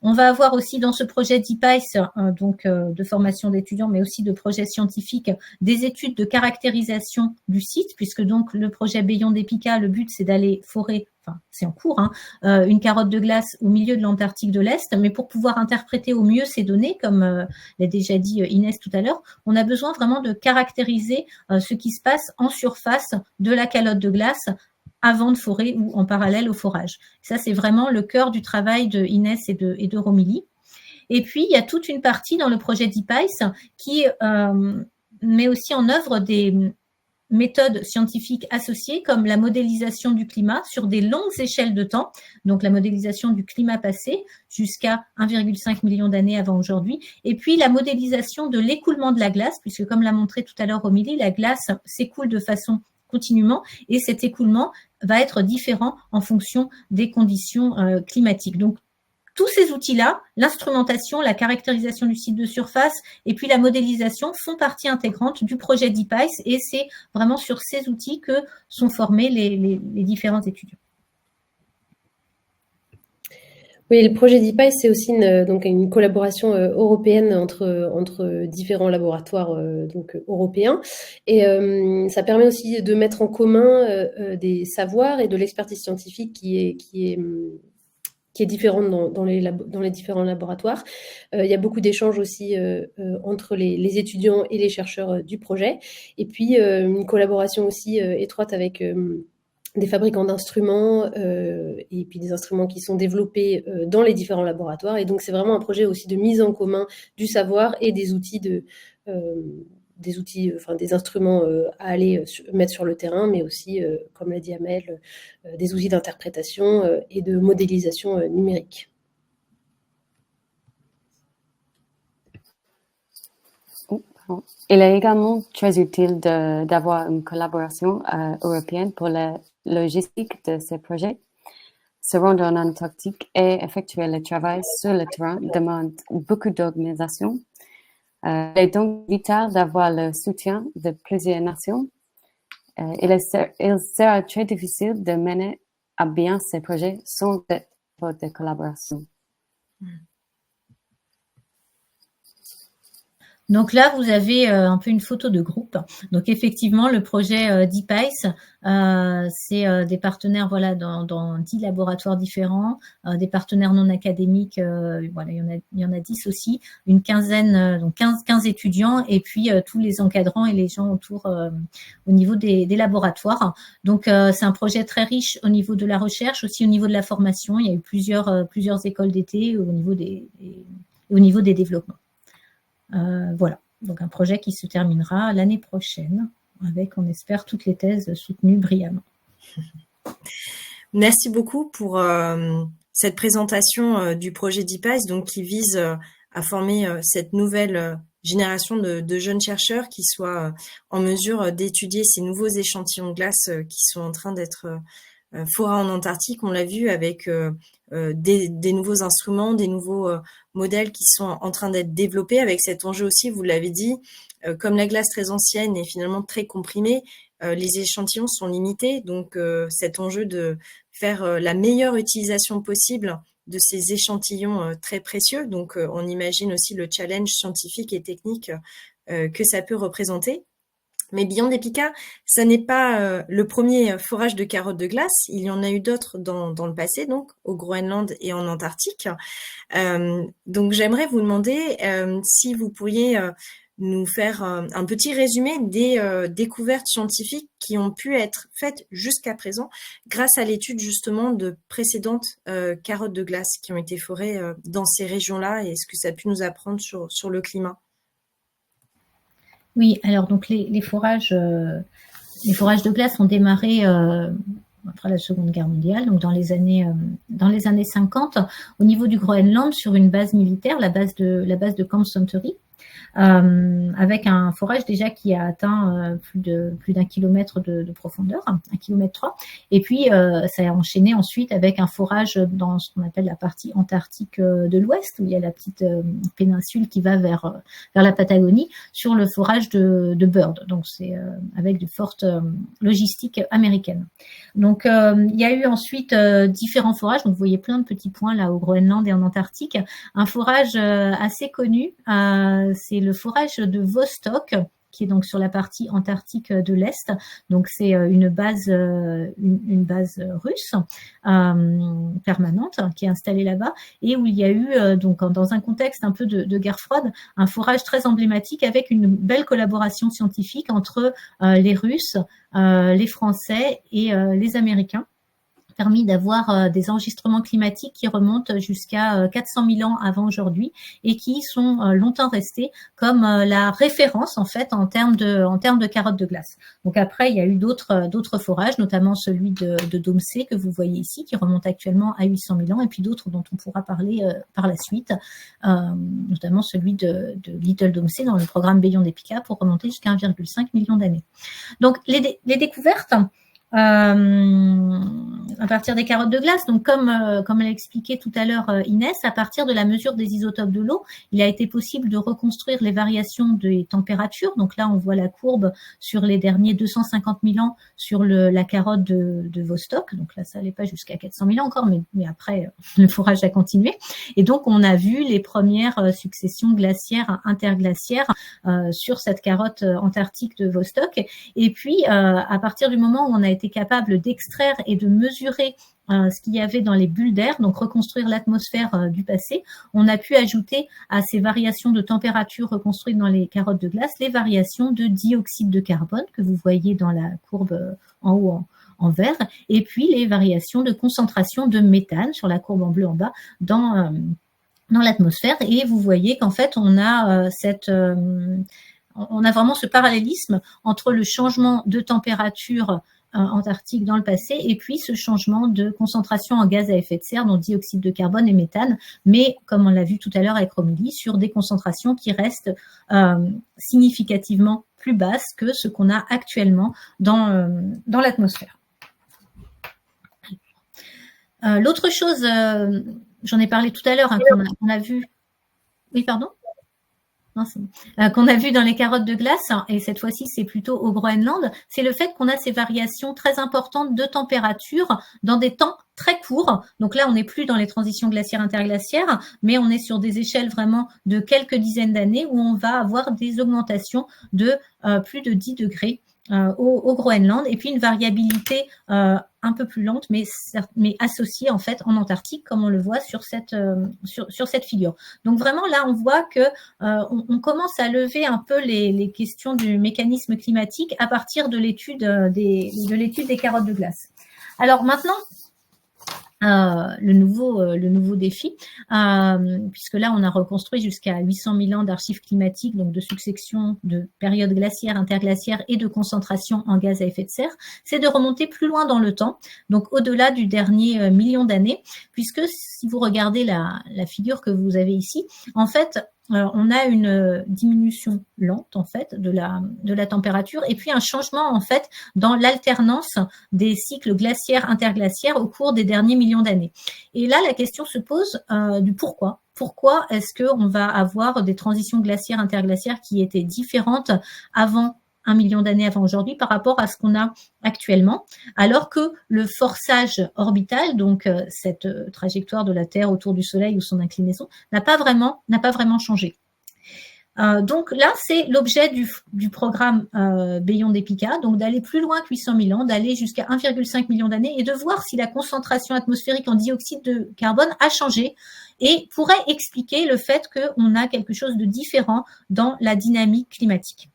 On va avoir aussi dans ce projet d'IPAIS, donc de formation d'étudiants, mais aussi de projets scientifiques, des études de caractérisation du site, puisque donc le projet Beyond Epica, le but c'est d'aller forer, enfin c'est en cours, une carotte de glace au milieu de l'Antarctique de l'Est, mais pour pouvoir interpréter au mieux ces données, comme l'a déjà dit Inès tout à l'heure, on a besoin vraiment de caractériser ce qui se passe en surface de la calotte de glace avant de forer ou en parallèle au forage. Ça, c'est vraiment le cœur du travail de Inès et de Romélie. Et puis, il y a toute une partie dans le projet d'IPAIS qui met aussi en œuvre des méthodes scientifiques associées comme la modélisation du climat sur des longues échelles de temps, donc la modélisation du climat passé jusqu'à 1,5 million d'années avant aujourd'hui, et puis la modélisation de l'écoulement de la glace, puisque comme l'a montré tout à l'heure Romélie, la glace s'écoule de façon continuellement et cet écoulement va être différent en fonction des conditions climatiques. Donc, tous ces outils-là, l'instrumentation, la caractérisation du site de surface et puis la modélisation font partie intégrante du projet DeepIce et c'est vraiment sur ces outils que sont formés les différents étudiants. Oui, le projet DeepIce, c'est aussi donc une collaboration européenne entre différents laboratoires européens. Et ça permet aussi de mettre en commun des savoirs et de l'expertise scientifique qui est différente dans les différents laboratoires. Il y a beaucoup d'échanges aussi entre les étudiants et les chercheurs du projet. Et puis, une collaboration aussi étroite avec des fabricants d'instruments et puis des instruments qui sont développés dans les différents laboratoires. Et donc, c'est vraiment un projet aussi de mise en commun du savoir et des outils des instruments à aller mettre sur le terrain, mais aussi, comme l'a dit Amel, des outils d'interprétation et de modélisation numérique. Il est également très utile d'avoir une collaboration européenne pour la logistique de ces projets. Se rendre en Antarctique et effectuer le travail sur le terrain demande beaucoup d'organisation. Il est donc vital d'avoir le soutien de plusieurs nations. Il sera très difficile de mener à bien ces projets sans cette forte de collaboration. Donc là, vous avez un peu une photo de groupe. Donc effectivement, le projet DeepIce, c'est des partenaires voilà dans 10 laboratoires différents, des partenaires non académiques, voilà, il y en a 10 aussi, une quinzaine, donc 15 étudiants et puis tous les encadrants et les gens autour au niveau des laboratoires. Donc c'est un projet très riche au niveau de la recherche, aussi au niveau de la formation. Il y a eu plusieurs écoles d'été au niveau des développements. Voilà, donc un projet qui se terminera l'année prochaine avec, on espère, toutes les thèses soutenues brillamment. Merci beaucoup pour cette présentation du projet DeepIce, donc qui vise à former cette nouvelle génération de jeunes chercheurs qui soient en mesure d'étudier ces nouveaux échantillons de glace qui sont en train d'être forés en Antarctique. On l'a vu avec des nouveaux instruments, des nouveaux modèles qui sont en train d'être développés avec cet enjeu aussi, vous l'avez dit, comme la glace très ancienne est finalement très comprimée, les échantillons sont limités, donc cet enjeu de faire la meilleure utilisation possible de ces échantillons très précieux, donc on imagine aussi le challenge scientifique et technique que ça peut représenter. Mais Beyond Epica, ça n'est pas le premier forage de carottes de glace. Il y en a eu d'autres dans le passé, donc au Groenland et en Antarctique. Donc j'aimerais vous demander si vous pourriez nous faire un petit résumé des découvertes scientifiques qui ont pu être faites jusqu'à présent grâce à l'étude justement de précédentes carottes de glace qui ont été forées dans ces régions-là et ce que ça a pu nous apprendre sur le climat. Oui, alors donc les forages de glace ont démarré après la Seconde Guerre mondiale, donc dans les années 50, au niveau du Groenland, sur une base militaire, la base de Camp Suntory, avec un forage déjà qui a atteint plus d'un kilomètre de profondeur, 1,3 km. Et puis ça a enchaîné ensuite avec un forage dans ce qu'on appelle la partie antarctique de l'Ouest, où il y a la petite péninsule qui va vers la Patagonie, sur le forage de Byrd. Donc c'est avec de fortes logistiques américaines. Donc il y a eu ensuite différents forages. Donc vous voyez plein de petits points là au Groenland et en Antarctique. Un forage assez connu, c'est le forage de Vostok, qui est donc sur la partie antarctique de l'Est. Donc c'est une base russe permanente qui est installée là-bas et où il y a eu donc dans un contexte un peu de guerre froide, un forage très emblématique avec une belle collaboration scientifique entre les Russes, les Français et les Américains, permis d'avoir des enregistrements climatiques qui remontent jusqu'à 400 000 ans avant aujourd'hui et qui sont longtemps restés comme la référence en fait en termes de carottes de glace. Donc après, il y a eu d'autres forages, notamment celui de Domsée que vous voyez ici, qui remonte actuellement à 800 000 ans, et puis d'autres dont on pourra parler par la suite, notamment celui de Little Domsée dans le programme Bayon d'Epica pour remonter jusqu'à 1,5 million d'années. Donc les découvertes à partir des carottes de glace. Donc, comme l'a expliqué tout à l'heure Inès, à partir de la mesure des isotopes de l'eau, il a été possible de reconstruire les variations des températures. Donc là, on voit la courbe sur les derniers 250 000 ans sur la carotte de Vostok. Donc là, ça n'allait pas jusqu'à 400 000 ans encore, mais après, le forage a continué. Et donc, on a vu les premières successions glaciaires, interglaciaires sur cette carotte antarctique de Vostok. Et puis, à partir du moment où on a été capable d'extraire et de mesurer ce qu'il y avait dans les bulles d'air, donc reconstruire l'atmosphère du passé, on a pu ajouter à ces variations de température reconstruites dans les carottes de glace les variations de dioxyde de carbone que vous voyez dans la courbe en haut en vert, et puis les variations de concentration de méthane sur la courbe en bleu en bas dans l'atmosphère. Et vous voyez qu'en fait on a on a vraiment ce parallélisme entre le changement de température antarctique dans le passé et puis ce changement de concentration en gaz à effet de serre, dont dioxyde de carbone et méthane, mais comme on l'a vu tout à l'heure avec Romélie, sur des concentrations qui restent significativement plus basses que ce qu'on a actuellement dans l'atmosphère. L'autre chose, j'en ai parlé tout à l'heure, qu'on a vu... Oui, pardon ? Qu'on a vu dans les carottes de glace, et cette fois-ci c'est plutôt au Groenland, c'est le fait qu'on a ces variations très importantes de température dans des temps très courts. Donc là, on n'est plus dans les transitions glaciaires interglaciaires, mais on est sur des échelles vraiment de quelques dizaines d'années où on va avoir des augmentations de plus de 10 degrés au Groenland, et puis une variabilité un peu plus lente, mais associée en fait en Antarctique, comme on le voit sur cette figure. Donc vraiment là, on voit que on commence à lever un peu les questions du mécanisme climatique à partir de l'étude des carottes de glace. Alors maintenant, le nouveau défi, puisque là on a reconstruit jusqu'à 800 000 ans d'archives climatiques, donc de succession de périodes glaciaires, interglaciaires et de concentration en gaz à effet de serre, c'est de remonter plus loin dans le temps, donc au-delà du dernier million d'années, puisque si vous regardez la figure que vous avez ici, en fait, on a une diminution lente en fait de la température et puis un changement en fait dans l'alternance des cycles glaciaires interglaciaires au cours des derniers millions d'années. Et là, la question se pose du pourquoi. Pourquoi est-ce qu'on va avoir des transitions glaciaires interglaciaires qui étaient différentes avant 1 million d'années avant aujourd'hui par rapport à ce qu'on a actuellement, alors que le forçage orbital, donc cette trajectoire de la Terre autour du Soleil ou son inclinaison, n'a pas vraiment changé. Donc là, c'est l'objet du programme Bayon d'Epica, donc d'aller plus loin que 800 000 ans, d'aller jusqu'à 1,5 million d'années et de voir si la concentration atmosphérique en dioxyde de carbone a changé et pourrait expliquer le fait qu'on a quelque chose de différent dans la dynamique climatique.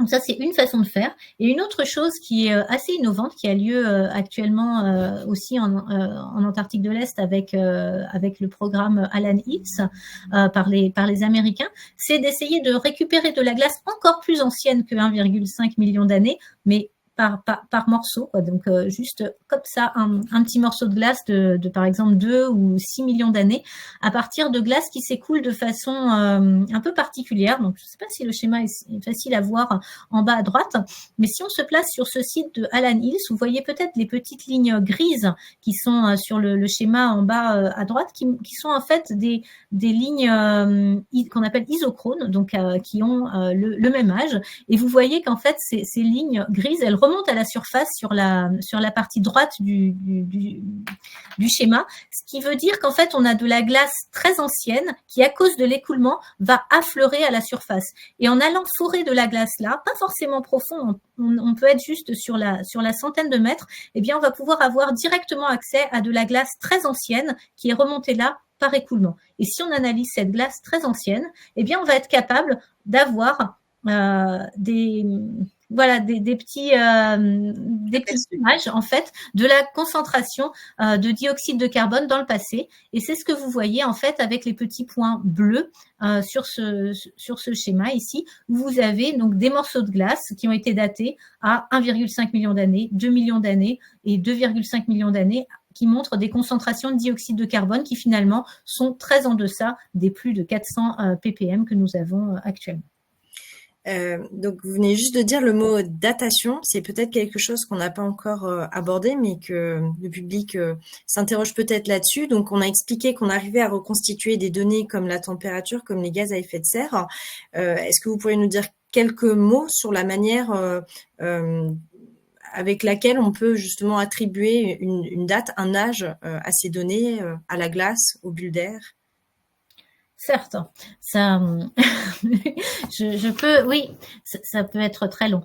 Donc ça, c'est une façon de faire. Et une autre chose qui est assez innovante, qui a lieu actuellement aussi en Antarctique de l'Est avec le programme Alan Hills par les Américains, c'est d'essayer de récupérer de la glace encore plus ancienne que 1,5 million d'années, mais par morceau, quoi. Donc juste comme ça, un petit morceau de glace de par exemple 2 ou 6 millions d'années, à partir de glace qui s'écoule de façon un peu particulière. Donc je ne sais pas si le schéma est facile à voir en bas à droite, mais si on se place sur ce site de Alan Hills, vous voyez peut-être les petites lignes grises qui sont sur le schéma en bas à droite, qui sont en fait des lignes qu'on appelle isochrones, donc qui ont le même âge. Et vous voyez qu'en fait ces lignes grises, elles remonte à la surface sur la partie droite du schéma, ce qui veut dire qu'en fait on a de la glace très ancienne qui, à cause de l'écoulement, va affleurer à la surface. Et en allant forer de la glace là, pas forcément profond, on peut être juste sur la centaine de mètres, eh bien on va pouvoir avoir directement accès à de la glace très ancienne qui est remontée là par écoulement. Et si on analyse cette glace très ancienne, eh bien on va être capable d'avoir voilà, des petites images en fait de la concentration de dioxyde de carbone dans le passé. Et c'est ce que vous voyez en fait avec les petits points bleus sur ce schéma ici, où vous avez donc des morceaux de glace qui ont été datés à 1,5 million d'années, 2 millions d'années et 2,5 millions d'années, qui montrent des concentrations de dioxyde de carbone qui finalement sont très en deçà des plus de 400 ppm que nous avons actuellement. Donc, vous venez juste de dire le mot datation. C'est peut-être quelque chose qu'on n'a pas encore abordé, mais que le public s'interroge peut-être là-dessus. Donc, on a expliqué qu'on arrivait à reconstituer des données comme la température, comme les gaz à effet de serre. Est-ce que vous pourriez nous dire quelques mots sur la manière avec laquelle on peut justement attribuer une date, un âge à ces données, à la glace, aux bulles d'air? Certes, ça, je peux, oui, ça peut être très long.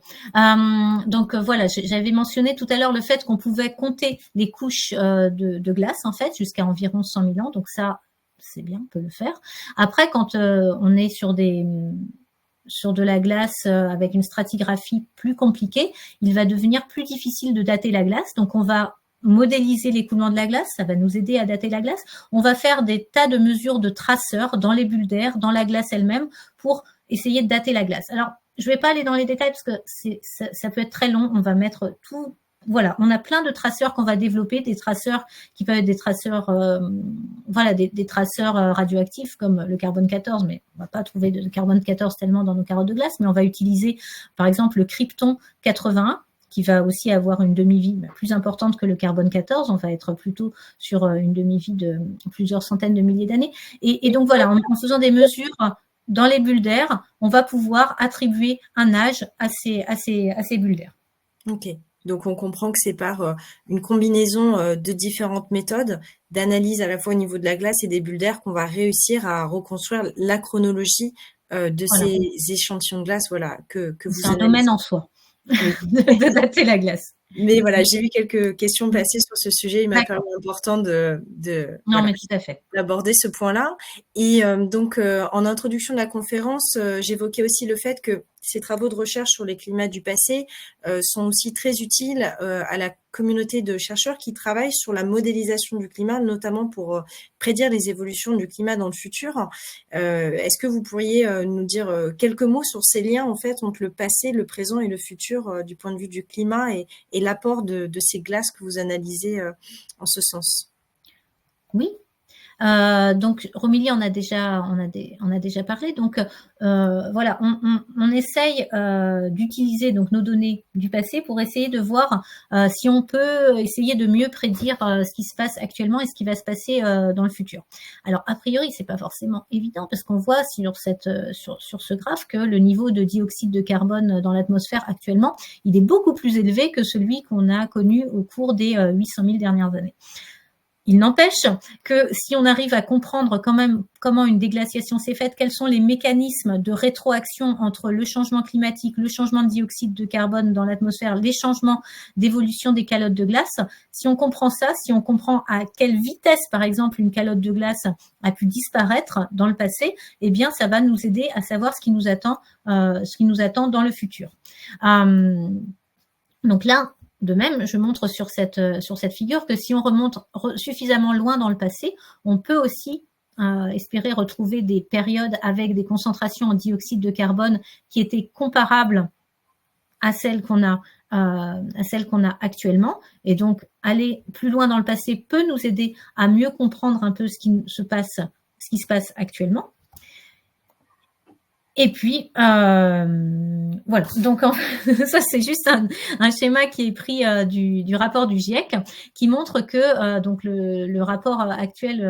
Donc voilà, j'avais mentionné tout à l'heure le fait qu'on pouvait compter les couches de glace en fait jusqu'à environ 100 000 ans. Donc ça, c'est bien, on peut le faire. Après, quand on est sur de la glace avec une stratigraphie plus compliquée, il va devenir plus difficile de dater la glace. Donc on va modéliser l'écoulement de la glace, ça va nous aider à dater la glace. On va faire des tas de mesures de traceurs dans les bulles d'air, dans la glace elle-même, pour essayer de dater la glace. Alors, je ne vais pas aller dans les détails parce que ça peut être très long. On va mettre tout. Voilà, on a plein de traceurs qu'on va développer, des traceurs qui peuvent être des traceurs, des traceurs radioactifs comme le carbone 14, mais on va pas trouver de carbone 14 tellement dans nos carottes de glace, mais on va utiliser par exemple le krypton 81 qui va aussi avoir une demi-vie plus importante que le carbone 14. On va être plutôt sur une demi-vie de plusieurs centaines de milliers d'années. Et donc voilà, en faisant des mesures dans les bulles d'air, on va pouvoir attribuer un âge à ces bulles d'air. Ok. Donc, on comprend que c'est par une combinaison de différentes méthodes d'analyse à la fois au niveau de la glace et des bulles d'air qu'on va réussir à reconstruire la chronologie de ces échantillons de glace, voilà, que vous analysez. C'est un domaine en soi. de dater la glace. Mais voilà, j'ai vu quelques questions passer sur ce sujet. Il m'a paru important mais tout à fait, d'aborder ce point-là. Et donc, en introduction de la conférence, j'évoquais aussi le fait que ces travaux de recherche sur les climats du passé sont aussi très utiles à la communauté de chercheurs qui travaillent sur la modélisation du climat, notamment pour prédire les évolutions du climat dans le futur. Est-ce que vous pourriez nous dire quelques mots sur ces liens en fait entre le passé, le présent et le futur du point de vue du climat et l'apport de ces glaces que vous analysez en ce sens? Oui. Donc Romélie en a déjà parlé. Donc voilà, on essaye d'utiliser donc nos données du passé pour essayer de voir si on peut essayer de mieux prédire ce qui se passe actuellement et ce qui va se passer dans le futur. Alors a priori c'est pas forcément évident parce qu'on voit sur ce graphe que le niveau de dioxyde de carbone dans l'atmosphère actuellement il est beaucoup plus élevé que celui qu'on a connu au cours des 800 000 dernières années. Il n'empêche que si on arrive à comprendre quand même comment une déglaciation s'est faite, quels sont les mécanismes de rétroaction entre le changement climatique, le changement de dioxyde de carbone dans l'atmosphère, les changements d'évolution des calottes de glace, si on comprend ça, si on comprend à quelle vitesse, par exemple, une calotte de glace a pu disparaître dans le passé, eh bien, ça va nous aider à savoir ce qui nous attend dans le futur. Donc là, de même, je montre sur cette figure que si on remonte suffisamment loin dans le passé, on peut aussi espérer retrouver des périodes avec des concentrations en dioxyde de carbone qui étaient comparables à celles qu'on a actuellement. Et donc, aller plus loin dans le passé peut nous aider à mieux comprendre un peu ce qui se passe actuellement. Et puis, voilà. Donc, ça, c'est juste un schéma qui est pris du rapport du GIEC qui montre que donc le rapport actuel,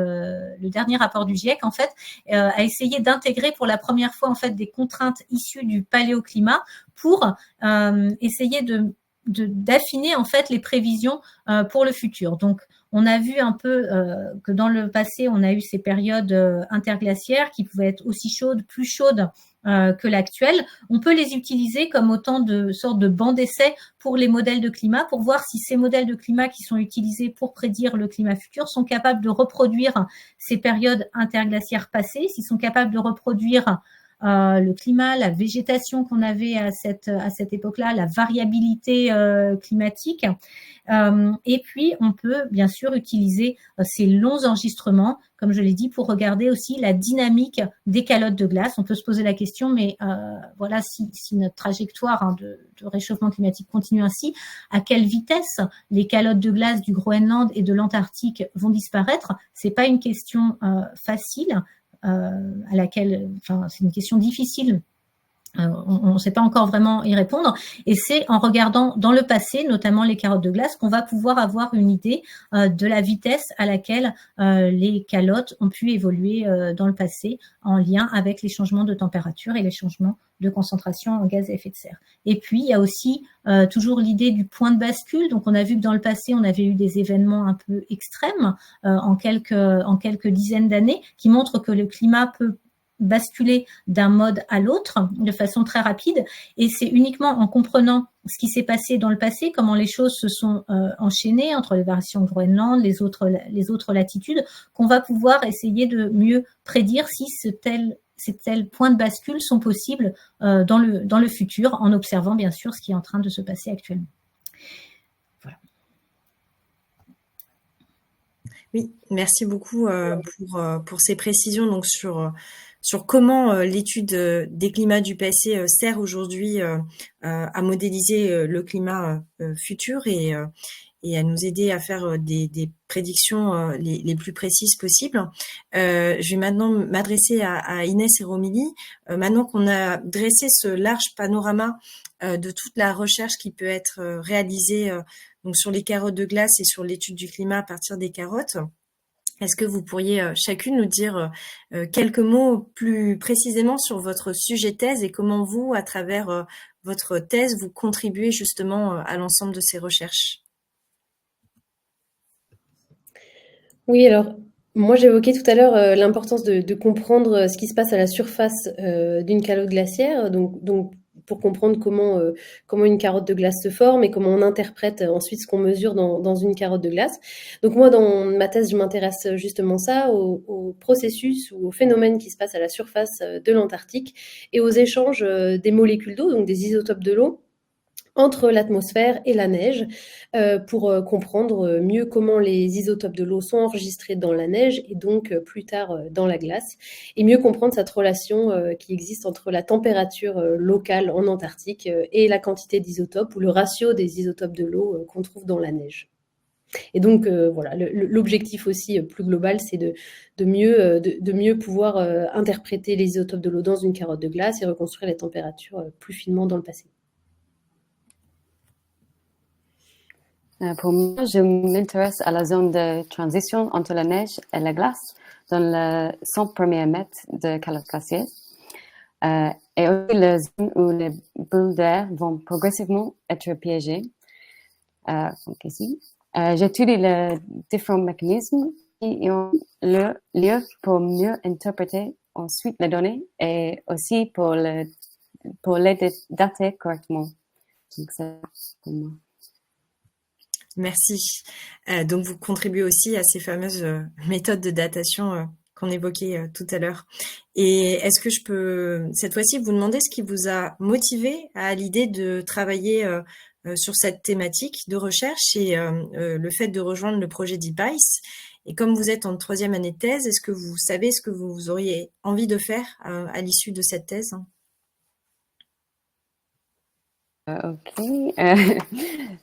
le dernier rapport du GIEC, en fait, a essayé d'intégrer pour la première fois, en fait, des contraintes issues du paléoclimat pour essayer d'affiner, en fait, les prévisions pour le futur. Donc, on a vu un peu que dans le passé, on a eu ces périodes interglaciaires qui pouvaient être aussi chaudes, plus chaudes que l'actuel. On peut les utiliser comme autant de sortes de bancs d'essai pour les modèles de climat, pour voir si ces modèles de climat qui sont utilisés pour prédire le climat futur sont capables de reproduire ces périodes interglaciaires passées, s'ils sont capables de reproduire le climat, la végétation qu'on avait à cette époque-là, la variabilité climatique. Et puis, on peut bien sûr utiliser ces longs enregistrements, comme je l'ai dit, pour regarder aussi la dynamique des calottes de glace. On peut se poser la question, mais voilà, si notre trajectoire de réchauffement climatique continue ainsi, à quelle vitesse les calottes de glace du Groenland et de l'Antarctique vont disparaître? C'est pas une question facile, à laquelle, enfin, c'est une question difficile. On ne sait pas encore vraiment y répondre, et c'est en regardant dans le passé, notamment les carottes de glace, qu'on va pouvoir avoir une idée de la vitesse à laquelle les calottes ont pu évoluer dans le passé en lien avec les changements de température et les changements de concentration en gaz à effet de serre. Et puis, il y a aussi toujours l'idée du point de bascule. Donc, on a vu que dans le passé, on avait eu des événements un peu extrêmes en quelques dizaines d'années qui montrent que le climat peut basculer d'un mode à l'autre de façon très rapide, et c'est uniquement en comprenant ce qui s'est passé dans le passé, comment les choses se sont enchaînées entre les variations de Groenland, les autres latitudes, qu'on va pouvoir essayer de mieux prédire si ces tels points de bascule sont possibles dans le futur, en observant bien sûr ce qui est en train de se passer actuellement. Voilà. Oui, merci beaucoup pour ces précisions donc sur comment l'étude des climats du passé sert aujourd'hui à modéliser le climat futur et à nous aider à faire des prédictions les plus précises possibles. Je vais maintenant m'adresser à Inès et Romélie. Maintenant qu'on a dressé ce large panorama de toute la recherche qui peut être réalisée donc sur les carottes de glace et sur l'étude du climat à partir des carottes, est-ce que vous pourriez chacune nous dire quelques mots plus précisément sur votre sujet thèse et comment vous, à travers votre thèse, vous contribuez justement à l'ensemble de ces recherches? Oui, alors moi j'évoquais tout à l'heure l'importance de comprendre ce qui se passe à la surface d'une calotte glaciaire, donc pour comprendre comment une carotte de glace se forme et comment on interprète ensuite ce qu'on mesure dans une carotte de glace. Donc moi, dans ma thèse, je m'intéresse justement au processus ou aux phénomènes qui se passent à la surface de l'Antarctique et aux échanges des molécules d'eau, donc des isotopes de l'eau, entre l'atmosphère et la neige, pour comprendre mieux comment les isotopes de l'eau sont enregistrés dans la neige et donc plus tard dans la glace, et mieux comprendre cette relation qui existe entre la température locale en Antarctique et la quantité d'isotopes ou le ratio des isotopes de l'eau qu'on trouve dans la neige. Et donc voilà, l'objectif aussi plus global, c'est de mieux pouvoir interpréter les isotopes de l'eau dans une carotte de glace et reconstruire les températures plus finement dans le passé. Pour moi, je m'intéresse à la zone de transition entre la neige et la glace dans les 100 premiers mètres de calotte glaciaire. Et aussi la zone où les bulles d'air vont progressivement être piégées. Donc ici, j'étudie les différents mécanismes qui ont lieu pour mieux interpréter ensuite les données et aussi pour les dater correctement. Donc c'est pour moi. Merci. Donc, vous contribuez aussi à ces fameuses méthodes de datation qu'on évoquait tout à l'heure. Et est-ce que je peux, cette fois-ci, vous demander ce qui vous a motivé à l'idée de travailler sur cette thématique de recherche et le fait de rejoindre le projet d'IPICE? Et comme vous êtes en 3e année de thèse, est-ce que vous savez ce que vous auriez envie de faire à l'issue de cette thèse? Ok.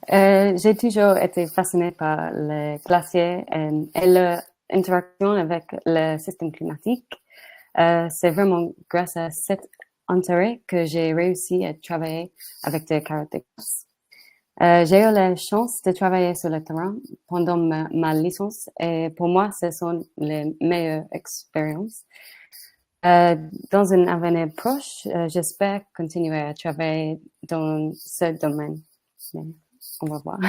J'ai toujours été fascinée par les glaciers et leur interaction avec le système climatique. C'est vraiment grâce à cet intérêt que j'ai réussi à travailler avec des carottes de glace. J'ai eu la chance de travailler sur le terrain pendant ma licence et pour moi, ce sont les meilleures expériences. Dans un avenir proche, j'espère continuer à travailler dans ce domaine. Mais on va voir.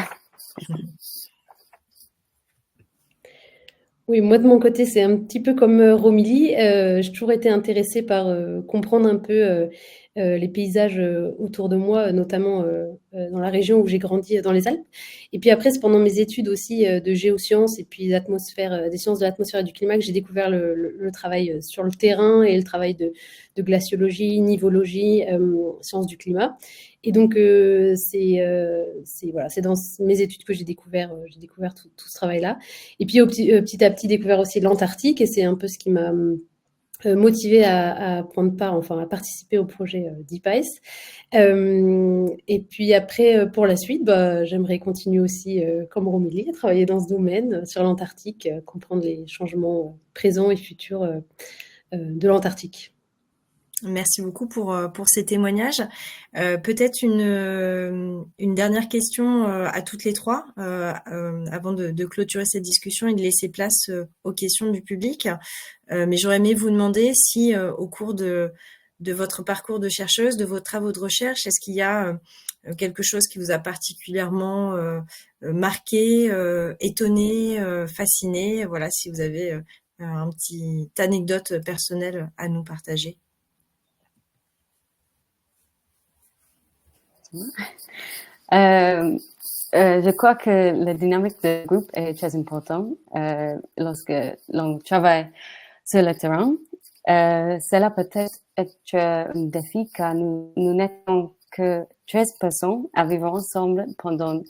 Oui, moi de mon côté, c'est un petit peu comme Romélie. J'ai toujours été intéressée par comprendre un peu les paysages autour de moi, notamment dans la région où j'ai grandi, dans les Alpes. Et puis après, c'est pendant mes études aussi de géosciences et puis d'atmosphère, des sciences de l'atmosphère et du climat que j'ai découvert le travail sur le terrain et le travail de glaciologie, nivologie, sciences du climat. Et donc, voilà, c'est dans mes études que j'ai découvert tout ce travail-là. Et puis, petit à petit, découvert aussi l'Antarctique, et c'est un peu ce qui m'a motivée à prendre part, enfin à participer au projet Deep Ice. Et puis après, pour la suite, bah, j'aimerais continuer aussi, comme Romélie, à travailler dans ce domaine, sur l'Antarctique, comprendre les changements présents et futurs de l'Antarctique. Merci beaucoup pour ces témoignages. Peut-être une dernière question à toutes les trois avant de clôturer cette discussion et de laisser place aux questions du public. Mais j'aurais aimé vous demander si au cours de votre parcours de chercheuse, de vos travaux de recherche, est-ce qu'il y a quelque chose qui vous a particulièrement marqué, étonné, fasciné? Voilà, si vous avez une petite anecdote personnelle à nous partager. Je crois que la dynamique de groupe est très importante lorsque l'on travaille sur le terrain. Cela peut être un défi car nous n'étions que 13 personnes à vivre ensemble pendant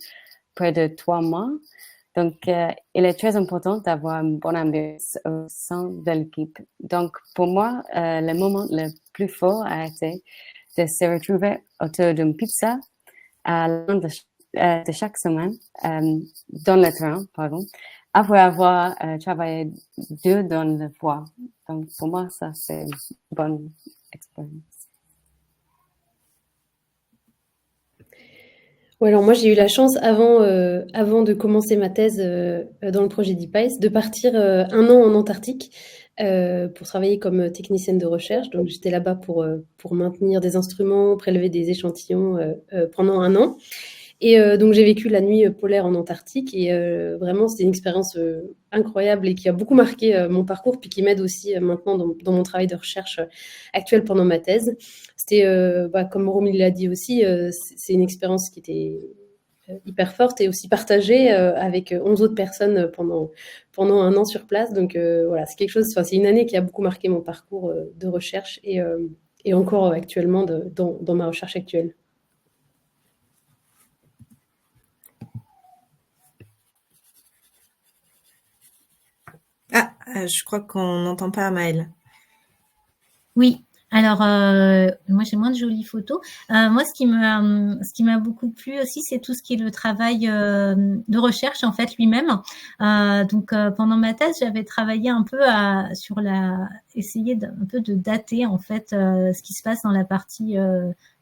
près de 3 mois. Donc, il est très important d'avoir une bonne ambiance au sein de l'équipe. Donc, pour moi, le moment le plus fort a été de se retrouver autour d'une pizza à la fin de chaque semaine dans le terrain, pardon, après avoir travaillé 2 dans le bois. Donc, pour moi, ça, c'est une bonne expérience. Ouais, alors moi j'ai eu la chance avant de commencer ma thèse dans le projet Deep Ice de partir 1 an en Antarctique pour travailler comme technicienne de recherche. Donc j'étais là-bas pour maintenir des instruments, prélever des échantillons pendant 1 an. Et donc j'ai vécu la nuit polaire en Antarctique et vraiment c'était une expérience incroyable et qui a beaucoup marqué mon parcours puis qui m'aide aussi maintenant dans mon travail de recherche actuel pendant ma thèse. C'était, comme Romy l'a dit aussi, c'est une expérience qui était hyper forte et aussi partagée avec 11 autres personnes pendant 1 an sur place. Donc voilà, c'est quelque chose, c'est une année qui a beaucoup marqué mon parcours de recherche et encore actuellement dans ma recherche actuelle. Ah, je crois qu'on n'entend pas Maëlle. Oui. Alors, moi, j'ai moins de jolies photos. Moi, ce qui m'a beaucoup plu aussi, c'est tout ce qui est le travail de recherche, en fait, lui-même. Donc, pendant ma thèse, j'avais travaillé un peu essayer un peu de dater, en fait, ce qui se passe dans la partie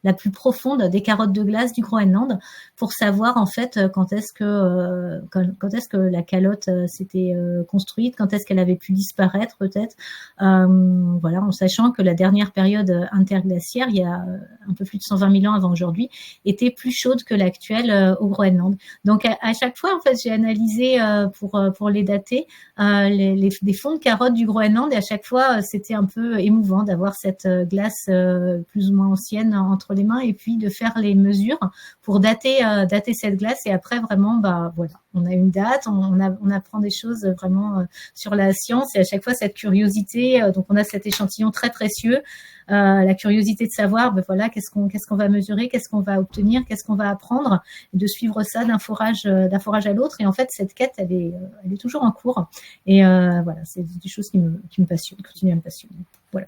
la plus profonde des carottes de glace du Groenland, pour savoir, en fait, quand est-ce que la calotte s'était construite, quand est-ce qu'elle avait pu disparaître, peut-être. Voilà, en sachant que la dernière période interglaciaire, il y a un peu plus de 120 000 ans avant aujourd'hui, était plus chaude que l'actuelle au Groenland. Donc à chaque fois, en fait, j'ai analysé pour les dater les fonds de carottes du Groenland, et à chaque fois, c'était un peu émouvant d'avoir cette glace plus ou moins ancienne entre les mains, et puis de faire les mesures pour dater cette glace. Et après, vraiment, bah voilà, on a une date, on apprend des choses vraiment sur la science, et à chaque fois cette curiosité. Donc on a cet échantillon très précieux, la curiosité de savoir, ben voilà, qu'est-ce qu'on va mesurer, qu'est-ce qu'on va obtenir, qu'est-ce qu'on va apprendre, et de suivre ça d'un forage à l'autre. Et en fait, cette quête, elle est toujours en cours. Et voilà, c'est des choses qui me passionnent, continuent à me passionner. Voilà.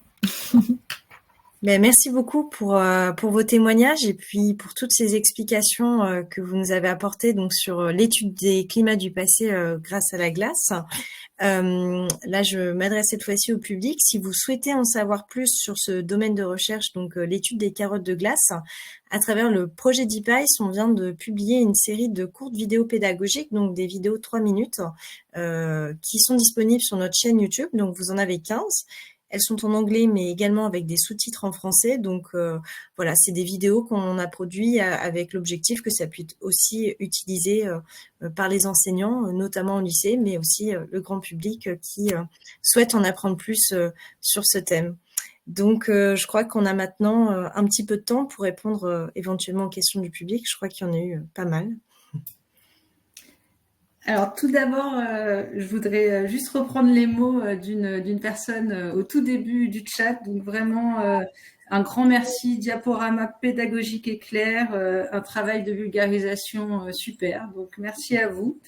Ben, merci beaucoup pour vos témoignages et puis pour toutes ces explications que vous nous avez apportées donc sur l'étude des climats du passé grâce à la glace. Là, je m'adresse cette fois-ci au public. Si vous souhaitez en savoir plus sur ce domaine de recherche, donc l'étude des carottes de glace, à travers le projet Deep Ice, on vient de publier une série de courtes vidéos pédagogiques, donc des vidéos 3 minutes, qui sont disponibles sur notre chaîne YouTube. Donc, vous en avez 15. Elles sont en anglais, mais également avec des sous-titres en français. Donc, voilà, c'est des vidéos qu'on a produites avec l'objectif que ça puisse aussi utiliser par les enseignants, notamment au lycée, mais aussi le grand public qui souhaite en apprendre plus sur ce thème. Donc, je crois qu'on a maintenant un petit peu de temps pour répondre éventuellement aux questions du public. Je crois qu'il y en a eu pas mal. Alors tout d'abord, je voudrais juste reprendre les mots d'une personne au tout début du chat. Donc vraiment un grand merci, diaporama pédagogique et clair, un travail de vulgarisation super. Donc merci à vous.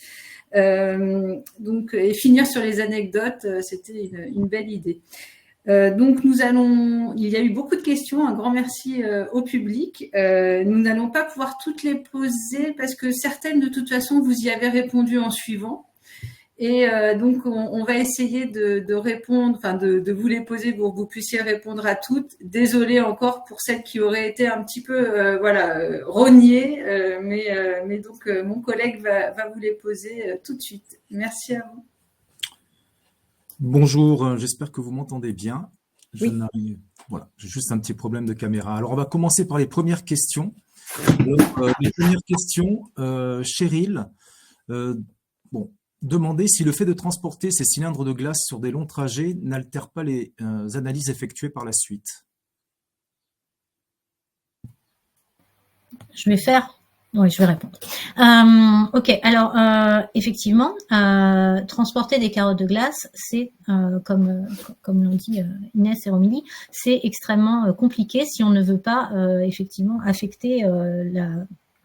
Donc et finir sur les anecdotes, c'était une belle idée. Donc il y a eu beaucoup de questions, un grand merci au public. Nous n'allons pas pouvoir toutes les poser parce que certaines de toute façon vous y avez répondu en suivant. Et donc on va essayer de répondre, enfin de vous les poser pour que vous puissiez répondre à toutes. Désolée encore pour celles qui auraient été un petit peu rognées, mais donc mon collègue va vous les poser tout de suite. Merci à vous. Bonjour, j'espère que vous m'entendez bien. Oui. Voilà, j'ai juste un petit problème de caméra. Alors, on va commencer par les premières questions. Alors, les premières questions, Cheryl, demandez si le fait de transporter ces cylindres de glace sur des longs trajets n'altère pas les analyses effectuées par la suite. Je vais répondre. Ok, alors effectivement, transporter des carottes de glace, c'est comme l'ont dit Inès et Romélie, c'est extrêmement compliqué si on ne veut pas effectivement affecter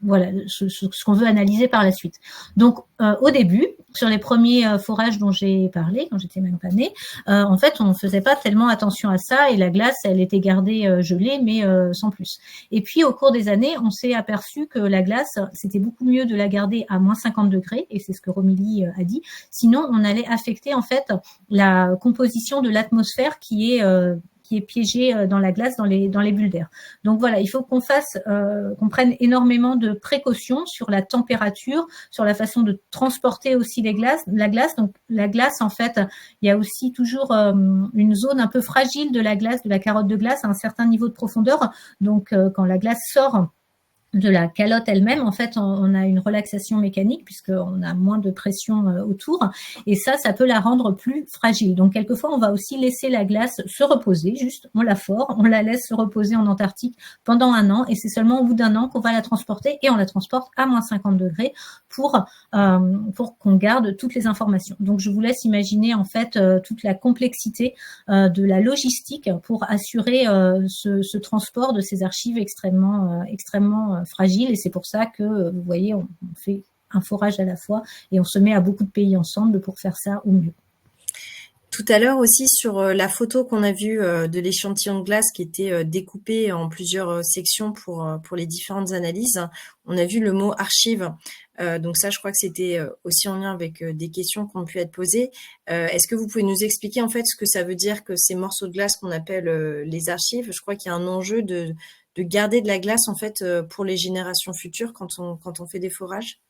ce qu'on veut analyser par la suite. Donc, au début, sur les premiers forages dont j'ai parlé, quand j'étais même pas née, en fait, on ne faisait pas tellement attention à ça et la glace, elle était gardée gelée, mais sans plus. Et puis, au cours des années, on s'est aperçu que la glace, c'était beaucoup mieux de la garder à moins 50 degrés, et c'est ce que Romélie a dit. Sinon, on allait affecter, en fait, la composition de l'atmosphère qui est piégée dans la glace, dans les bulles d'air. Donc voilà, il faut qu'on prenne énormément de précautions sur la température, sur la façon de transporter aussi la glace. Donc la glace, en fait, il y a aussi toujours une zone un peu fragile de la glace, de la carotte de glace à un certain niveau de profondeur. Donc quand la glace sort de la calotte elle-même, en fait, on a une relaxation mécanique puisqu'on a moins de pression autour et ça peut la rendre plus fragile. Donc, quelquefois, on va aussi laisser la glace se reposer, juste, on la fore, on la laisse se reposer en Antarctique pendant 1 an et c'est seulement au bout d'1 an qu'on va la transporter et on la transporte à moins 50 degrés pour qu'on garde toutes les informations. Donc, je vous laisse imaginer, en fait, toute la complexité de la logistique pour assurer ce transport de ces archives extrêmement fragile et c'est pour ça que, vous voyez, on fait un forage à la fois et on se met à beaucoup de pays ensemble pour faire ça au mieux. Tout à l'heure aussi sur la photo qu'on a vue de l'échantillon de glace qui était découpé en plusieurs sections pour les différentes analyses, on a vu le mot archive. Donc ça, je crois que c'était aussi en lien avec des questions qui ont pu être posées. Est-ce que vous pouvez nous expliquer en fait ce que ça veut dire que ces morceaux de glace qu'on appelle les archives? Je crois qu'il y a un enjeu de garder de la glace en fait pour les générations futures quand on fait des forages.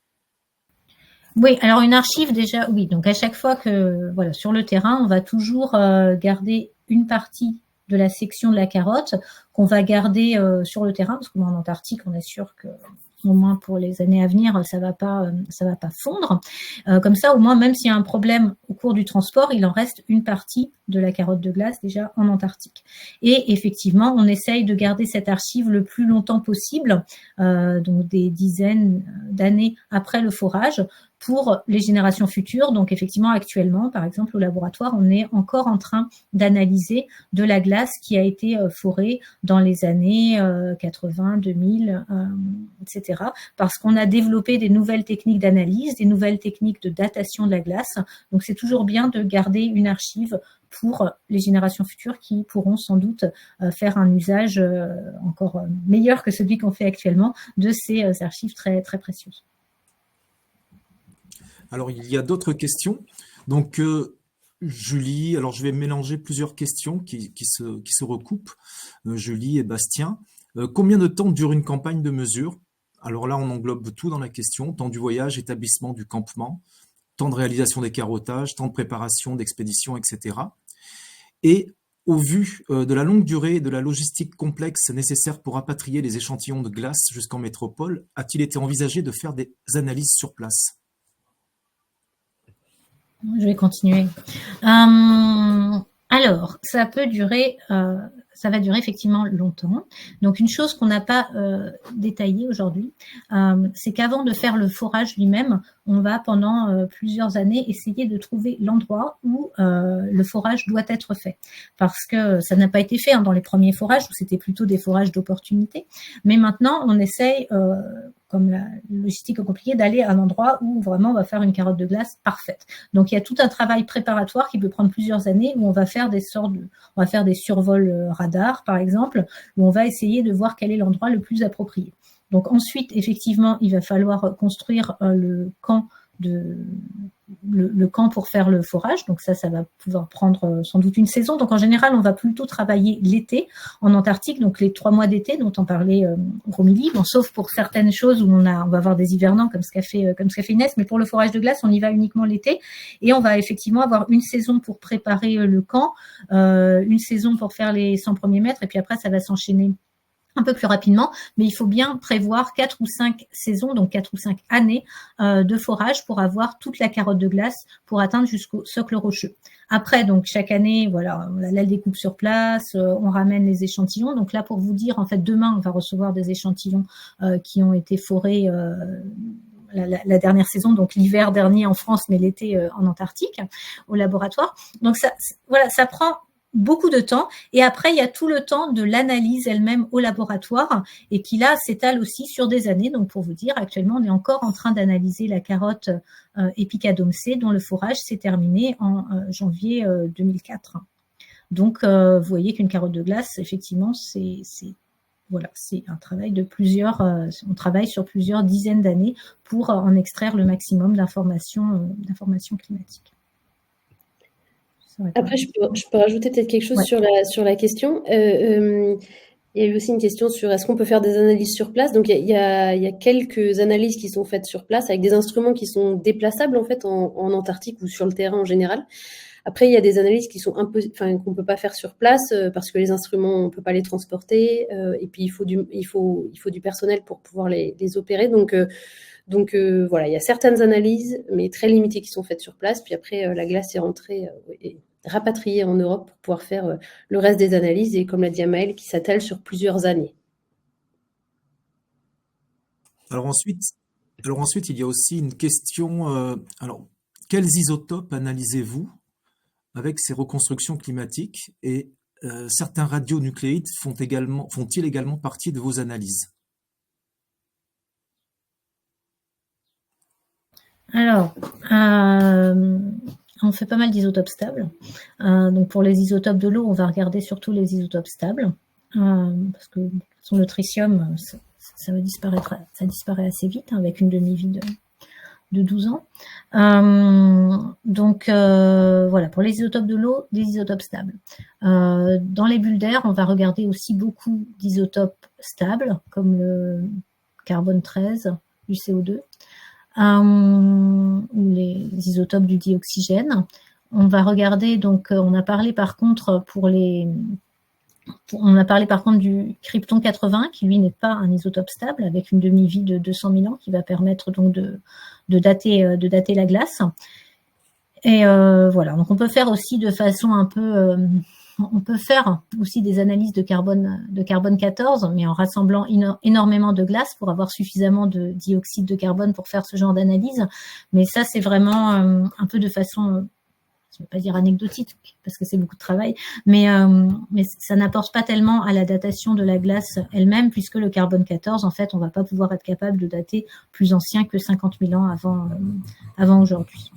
Oui, alors une archive déjà, oui. Donc à chaque fois que, voilà, sur le terrain, on va toujours garder une partie de la section de la carotte qu'on va garder sur le terrain, parce qu'en Antarctique, on est sûr que au moins pour les années à venir, ça va pas fondre. Comme ça, au moins, même s'il y a un problème au cours du transport, il en reste une partie de la carotte de glace déjà en Antarctique. Et effectivement, on essaye de garder cette archive le plus longtemps possible, donc des dizaines d'années après le forage, pour les générations futures. Donc effectivement, actuellement, par exemple, au laboratoire, on est encore en train d'analyser de la glace qui a été forée dans les années 80, 2000, etc. Parce qu'on a développé des nouvelles techniques d'analyse, des nouvelles techniques de datation de la glace. Donc c'est toujours bien de garder une archive pour les générations futures qui pourront sans doute faire un usage encore meilleur que celui qu'on fait actuellement de ces archives très, très précieuses. Alors, il y a d'autres questions. Donc, Julie, alors je vais mélanger plusieurs questions qui se recoupent. Julie et Bastien. Combien de temps dure une campagne de mesure? Alors là, on englobe tout dans la question. Temps du voyage, établissement du campement, temps de réalisation des carottages, temps de préparation, d'expédition, etc. Et au vu de la longue durée et de la logistique complexe nécessaire pour rapatrier les échantillons de glace jusqu'en métropole, a-t-il été envisagé de faire des analyses sur place? Je vais continuer. Alors, ça peut durer ça va durer effectivement longtemps. Donc, une chose qu'on n'a pas détaillée aujourd'hui, c'est qu'avant de faire le forage lui-même, on va pendant plusieurs années essayer de trouver l'endroit où le forage doit être fait. Parce que ça n'a pas été fait dans les premiers forages, où c'était plutôt des forages d'opportunité. Mais maintenant, on essaye, comme la logistique est compliquée, d'aller à un endroit où vraiment on va faire une carotte de glace parfaite. Donc, il y a tout un travail préparatoire qui peut prendre plusieurs années, où on va faire des survols radars, par exemple, où on va essayer de voir quel est l'endroit le plus approprié. Donc ensuite, effectivement, il va falloir construire le camp pour faire le forage. Donc ça va pouvoir prendre sans doute une saison. Donc en général, on va plutôt travailler l'été en Antarctique, donc les 3 mois d'été dont on parlait Romélie, sauf pour certaines choses où on va avoir des hivernants comme ce qu'a fait Inès, mais pour le forage de glace, on y va uniquement l'été et on va effectivement avoir une saison pour préparer le camp, une saison pour faire les 100 premiers mètres et puis après ça va s'enchaîner un peu plus rapidement, mais il faut bien prévoir 4 ou 5 saisons, donc 4 ou 5 années de forage pour avoir toute la carotte de glace pour atteindre jusqu'au socle rocheux. Après, donc chaque année, voilà, on la découpe sur place, on ramène les échantillons. Donc là, pour vous dire, en fait, demain, on va recevoir des échantillons qui ont été forés la dernière saison, donc l'hiver dernier en France, mais l'été en Antarctique, au laboratoire. Donc ça prend beaucoup de temps. Et après, il y a tout le temps de l'analyse elle-même au laboratoire et qui là s'étale aussi sur des années. Donc pour vous dire, actuellement, on est encore en train d'analyser la carotte Epicadome C dont le forage s'est terminé en janvier 2004. Donc vous voyez qu'une carotte de glace, effectivement, c'est un travail de on travaille sur plusieurs dizaines d'années pour en extraire le maximum d'informations climatiques. Après, je peux rajouter peut-être quelque chose sur la question. Il y a eu aussi une question sur est-ce qu'on peut faire des analyses sur place. Donc, il y a quelques analyses qui sont faites sur place avec des instruments qui sont déplaçables en fait en Antarctique ou sur le terrain en général. Après, il y a des analyses qui sont qu'on peut pas faire sur place parce que les instruments, on peut pas les transporter et puis il faut du personnel pour pouvoir les opérer. Donc voilà, il y a certaines analyses, mais très limitées, qui sont faites sur place. Puis après, la glace est rentrée et rapatriée en Europe pour pouvoir faire le reste des analyses. Et comme l'a dit Amaëlle, qui s'attelle sur plusieurs années. Alors ensuite, il y a aussi une question. Quels isotopes analysez-vous avec ces reconstructions climatiques et certains radionucléides font-ils également partie de vos analyses? Alors, on fait pas mal d'isotopes stables. Donc pour les isotopes de l'eau, on va regarder surtout les isotopes stables, parce que le tritium, ça disparaît assez vite, avec une demi-vie de 12 ans. Donc voilà, pour les isotopes de l'eau, des isotopes stables. Dans les bulles d'air, on va regarder aussi beaucoup d'isotopes stables, comme le carbone 13, du CO2. Ou les isotopes du dioxygène. On va regarder, donc on a parlé par contre du krypton 80 qui lui n'est pas un isotope stable avec une demi-vie de 200 000 ans qui va permettre donc de dater la glace. Et voilà, donc on peut faire aussi de façon un peu on peut faire aussi des analyses de carbone 14, mais en rassemblant énormément de glace pour avoir suffisamment de dioxyde de carbone pour faire ce genre d'analyse. Mais ça, c'est vraiment un peu de façon, je ne vais pas dire anecdotique, parce que c'est beaucoup de travail, mais ça n'apporte pas tellement à la datation de la glace elle-même, puisque le carbone 14, en fait, on ne va pas pouvoir être capable de dater plus ancien que 50 000 ans avant aujourd'hui.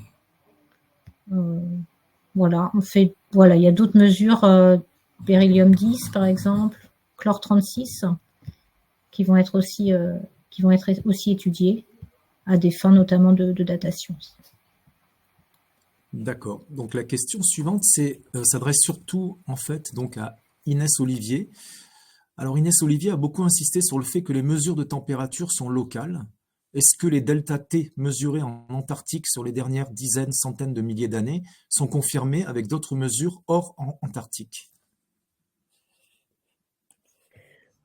Voilà, il y a d'autres mesures, beryllium 10 par exemple, chlore 36, qui vont être aussi étudiées à des fins notamment de datation. D'accord. Donc la question suivante s'adresse surtout en fait donc à Inès Olivier. Alors Inès Olivier a beaucoup insisté sur le fait que les mesures de température sont locales. Est-ce que les delta T mesurés en Antarctique sur les dernières dizaines, centaines de milliers d'années sont confirmés avec d'autres mesures hors Antarctique?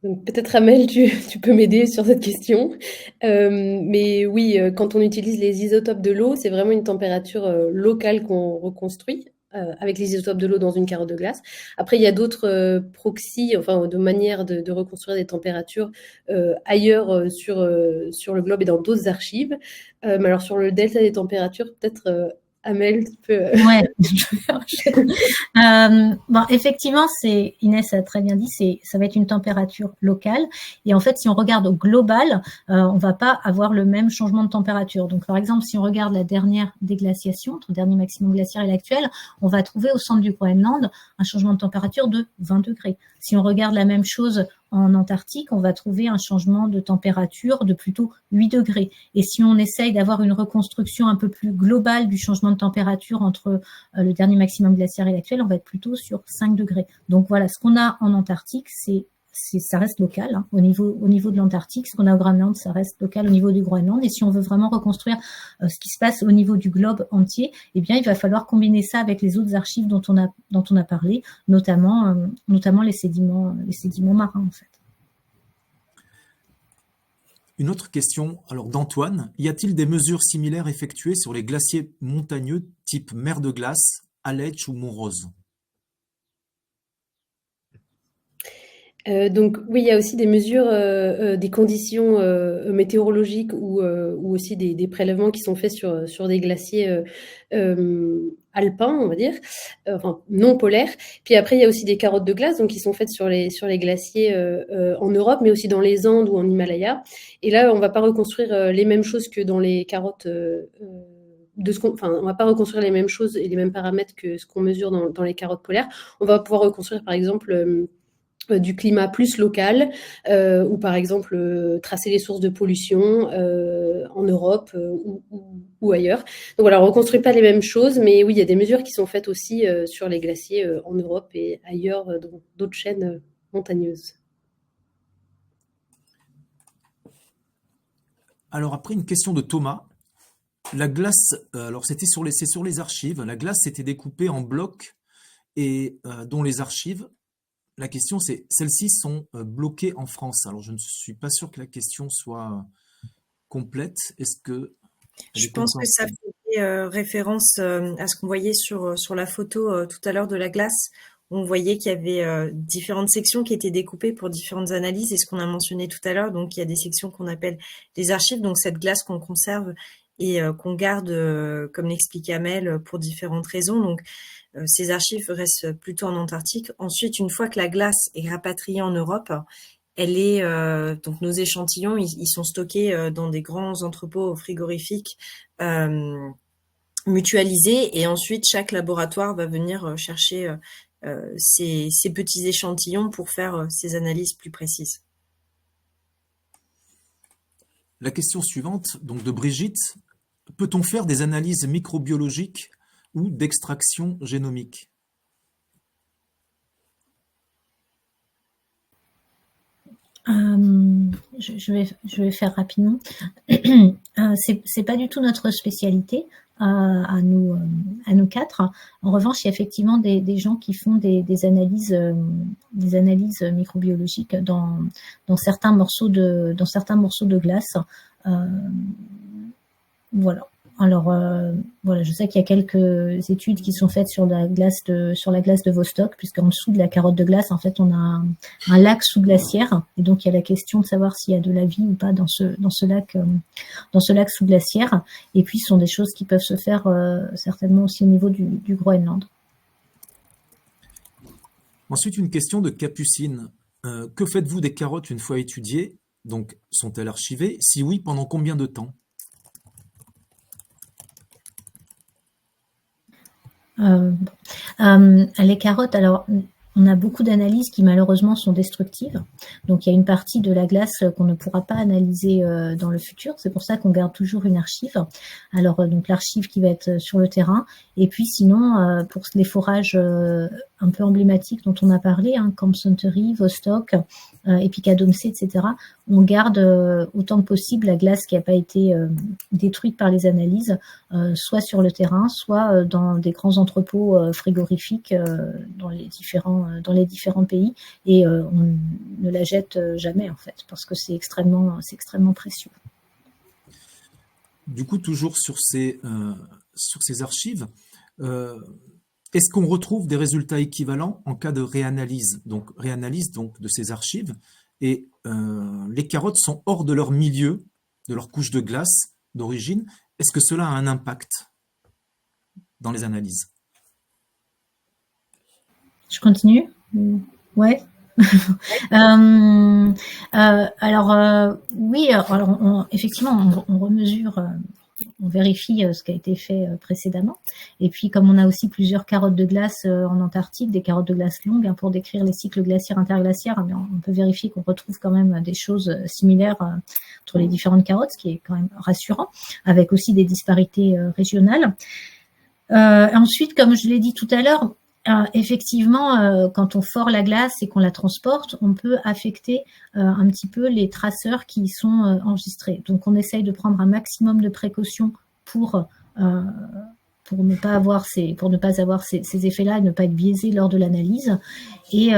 Donc peut-être Amel, tu peux m'aider sur cette question. Mais oui, quand on utilise les isotopes de l'eau, c'est vraiment une température locale qu'on reconstruit. avec les isotopes de l'eau dans une carotte de glace. Après, il y a d'autres proxys, enfin, de manières de reconstruire des températures ailleurs sur le globe et dans d'autres archives. Mais alors, sur le delta des températures, peut-être Amel peut. Ouais. Bon, effectivement, Inès a très bien dit, ça va être une température locale. Et en fait, si on regarde au global, on va pas avoir le même changement de température. Donc, par exemple, si on regarde la dernière déglaciation, entre le dernier maximum glaciaire et l'actuel, on va trouver au centre du Groenland un changement de température de 20 degrés. Si on regarde la même chose en Antarctique, on va trouver un changement de température de plutôt 8 degrés. Et si on essaye d'avoir une reconstruction un peu plus globale du changement de température entre le dernier maximum glaciaire et l'actuel, on va être plutôt sur 5 degrés. Donc voilà, ce qu'on a en Antarctique, ça reste local, hein, au niveau de l'Antarctique. Ce qu'on a au Groenland, ça reste local au niveau du Groenland. Et si on veut vraiment reconstruire ce qui se passe au niveau du globe entier, eh bien, il va falloir combiner ça avec les autres archives dont on a parlé, notamment les sédiments marins, en fait. Une autre question, alors d'Antoine, y a-t-il des mesures similaires effectuées sur les glaciers montagneux type mer de glace, Aletsch ou Mont-Rose? Donc oui, il y a aussi des mesures, des conditions météorologiques ou aussi des prélèvements qui sont faits sur des glaciers alpins, on va dire, enfin non polaires. Puis après, il y a aussi des carottes de glace, donc qui sont faites sur les glaciers en Europe, mais aussi dans les Andes ou en Himalaya. Et là, on va pas reconstruire les mêmes choses que dans les carottes. On va pas reconstruire les mêmes choses et les mêmes paramètres que ce qu'on mesure dans les carottes polaires. On va pouvoir reconstruire, par exemple, du climat plus local, ou par exemple tracer les sources de pollution en Europe ou ailleurs. Donc voilà, on ne reconstruit pas les mêmes choses, mais oui, il y a des mesures qui sont faites aussi sur les glaciers en Europe et ailleurs dans d'autres chaînes montagneuses. Alors après, une question de Thomas. La glace, alors c'est sur les archives, la glace s'était découpée en blocs et dont les archives, la question c'est, celles-ci sont bloquées en France. Alors je ne suis pas sûr que la question soit complète. Est-ce que... Je pense que ça fait référence à ce qu'on voyait sur la photo tout à l'heure de la glace. On voyait qu'il y avait différentes sections qui étaient découpées pour différentes analyses et ce qu'on a mentionné tout à l'heure. Donc il y a des sections qu'on appelle les archives, donc cette glace qu'on conserve et qu'on garde, comme l'expliquait Amel, pour différentes raisons. Donc ces archives restent plutôt en Antarctique. Ensuite, une fois que la glace est rapatriée en Europe, elle est donc nos échantillons, ils sont stockés dans des grands entrepôts frigorifiques mutualisés et ensuite chaque laboratoire va venir chercher ces petits échantillons pour faire ces analyses plus précises. La question suivante, donc de Brigitte, peut-on faire des analyses microbiologiques ou d'extraction génomique? Je vais faire rapidement. C'est pas du tout notre spécialité à nous quatre. En revanche, il y a effectivement des gens qui font des analyses microbiologiques dans certains morceaux de glace. Voilà. Alors voilà, je sais qu'il y a quelques études qui sont faites sur la glace de Vostok, puisqu'en dessous de la carotte de glace, en fait, on a un lac sous-glaciaire, et donc il y a la question de savoir s'il y a de la vie ou pas dans ce lac sous-glaciaire. Et puis, ce sont des choses qui peuvent se faire certainement aussi au niveau du Groenland. Ensuite, une question de Capucine. Que faites-vous des carottes une fois étudiées? Donc, sont-elles archivées? Si oui, pendant combien de temps? Les carottes, alors on a beaucoup d'analyses qui malheureusement sont destructives. Donc il y a une partie de la glace qu'on ne pourra pas analyser dans le futur. C'est pour ça qu'on garde toujours une archive. Alors donc l'archive qui va être sur le terrain. Et puis sinon, pour les forages un peu emblématiques dont on a parlé, hein, Camp Suntory, Vostok, Epicadomce, etc., on garde autant que possible la glace qui n'a pas été détruite par les analyses, soit sur le terrain, soit dans des grands entrepôts frigorifiques dans les différents pays, et on ne la jette jamais en fait, parce que c'est extrêmement précieux. Du coup, toujours sur ces archives, Est-ce qu'on retrouve des résultats équivalents en cas de réanalyse donc de ces archives, et les carottes sont hors de leur milieu, de leur couche de glace d'origine. Est-ce que cela a un impact dans les analyses? Je continue? Ouais. Oui, alors effectivement, on remesure, on vérifie ce qui a été fait précédemment. Et puis, comme on a aussi plusieurs carottes de glace en Antarctique, des carottes de glace longues, pour décrire les cycles glaciaires interglaciaires, on peut vérifier qu'on retrouve quand même des choses similaires entre les différentes carottes, ce qui est quand même rassurant, avec aussi des disparités régionales. Ensuite, comme je l'ai dit tout à l'heure, effectivement, quand on fore la glace et qu'on la transporte, on peut affecter un petit peu les traceurs qui sont enregistrés. Donc, on essaye de prendre un maximum de précautions pour ne pas avoir ces effets-là et ne pas être biaisé lors de l'analyse. Et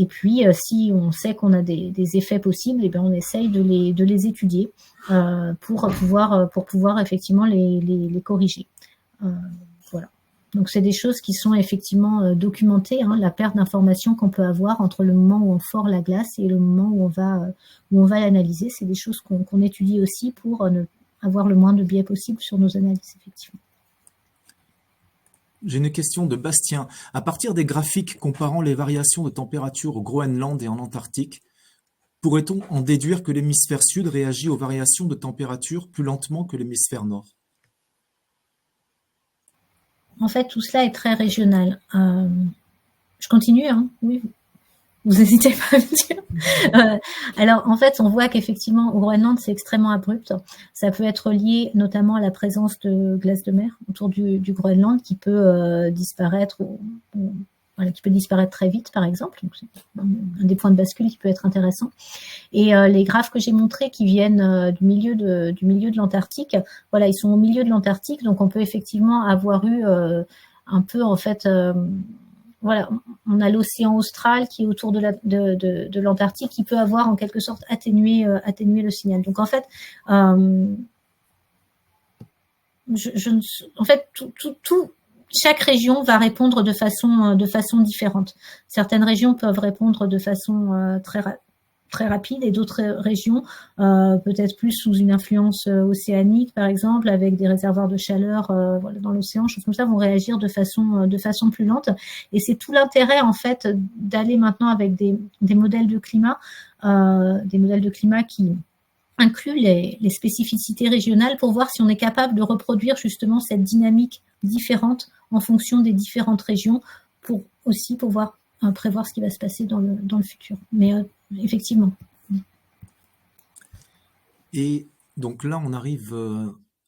puis, si on sait qu'on a des effets possibles, on essaye de les étudier pour pouvoir effectivement les corriger. Voilà. Donc, c'est des choses qui sont effectivement documentées, la perte d'informations qu'on peut avoir entre le moment où on fore la glace et le moment où on va l'analyser. C'est des choses qu'on étudie aussi pour avoir le moins de biais possible sur nos analyses, effectivement. J'ai une question de Bastien. À partir des graphiques comparant les variations de température au Groenland et en Antarctique, pourrait-on en déduire que l'hémisphère sud réagit aux variations de température plus lentement que l'hémisphère nord? En fait, tout cela est très régional. Je continue, oui. Vous n'hésitez pas à me dire. Alors, en fait, on voit qu'effectivement, au Groenland, c'est extrêmement abrupt. Ça peut être lié notamment à la présence de glace de mer autour du Groenland qui peut disparaître, qui peut disparaître très vite, par exemple. Donc, c'est un des points de bascule qui peut être intéressant. Et les graphes que j'ai montrés qui viennent du milieu de l'Antarctique, voilà, ils sont au milieu de l'Antarctique, donc on peut effectivement avoir eu un peu, en fait, voilà, on a l'océan austral qui est autour de l'Antarctique qui peut avoir en quelque sorte atténué le signal. Donc en fait, chaque région va répondre de façon différente. Certaines régions peuvent répondre de façon très rapide et d'autres régions, peut-être plus sous une influence océanique, par exemple, avec des réservoirs de chaleur dans l'océan, choses comme ça, vont réagir de façon plus lente. Et c'est tout l'intérêt, en fait, d'aller maintenant avec des modèles de climat, qui incluent les spécificités régionales pour voir si on est capable de reproduire justement cette dynamique différente en fonction des différentes régions pour aussi pouvoir prévoir ce qui va se passer dans le futur. Mais effectivement. Et donc là, on arrive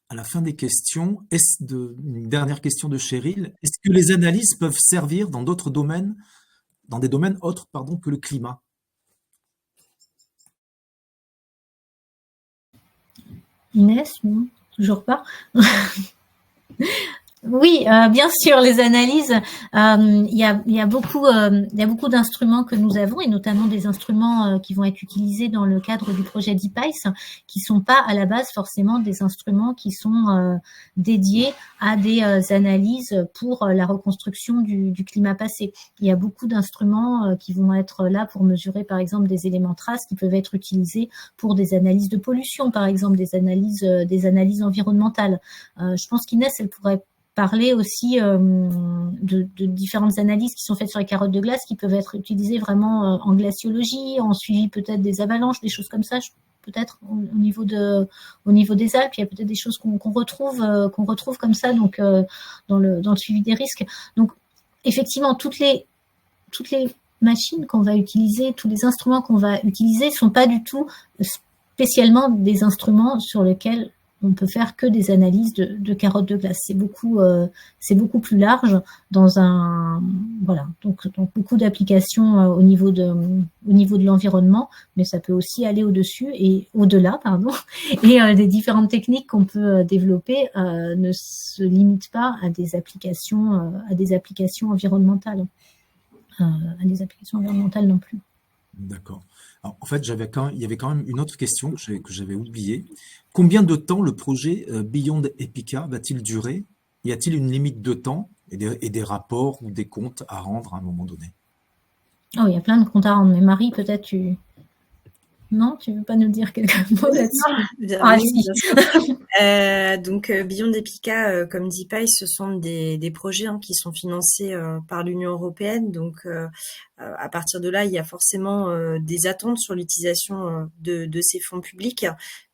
à la fin des questions. Une dernière question de Cheryl. Est-ce que les analyses peuvent servir dans d'autres domaines, dans des domaines autres, que le climat? Inès, non, toujours pas. Oui, bien sûr, les analyses. Il y a beaucoup d'instruments que nous avons, et notamment des instruments qui vont être utilisés dans le cadre du projet DeepIce, qui sont pas à la base forcément des instruments qui sont dédiés à des analyses pour la reconstruction du climat passé. Il y a beaucoup d'instruments qui vont être là pour mesurer, par exemple, des éléments traces qui peuvent être utilisés pour des analyses de pollution, par exemple, des analyses environnementales. Je pense qu'Inès, elle pourrait parler aussi de différentes analyses qui sont faites sur les carottes de glace qui peuvent être utilisées vraiment en glaciologie, en suivi peut-être des avalanches, des choses comme ça, peut-être au niveau des Alpes. Il y a peut-être des choses qu'on retrouve comme ça, donc dans le suivi des risques. Donc effectivement, toutes les machines qu'on va utiliser, tous les instruments qu'on va utiliser sont pas du tout spécialement des instruments sur lesquels on peut faire que des analyses de carottes de glace. C'est beaucoup plus large donc beaucoup d'applications au niveau de l'environnement, mais ça peut aussi aller au-dessus et au-delà, et les différentes techniques qu'on peut développer ne se limitent pas à des applications environnementales, non plus. D'accord. Alors, en fait, il y avait quand même une autre question que j'avais oubliée. Combien de temps le projet Beyond Epica va-t-il durer y a-t-il une limite de temps et des rapports ou des comptes à rendre à un moment donné? Oh, il y a plein de comptes à rendre, mais Marie, peut-être tu... Non, tu veux pas nous dire quelques mots là-dessus? Ah, Oui, si. bien sûr. Donc, Beyond Epica, comme dit Paille, ce sont des projets qui sont financés par l'Union européenne. Donc, à partir de là, il y a forcément des attentes sur l'utilisation de ces fonds publics.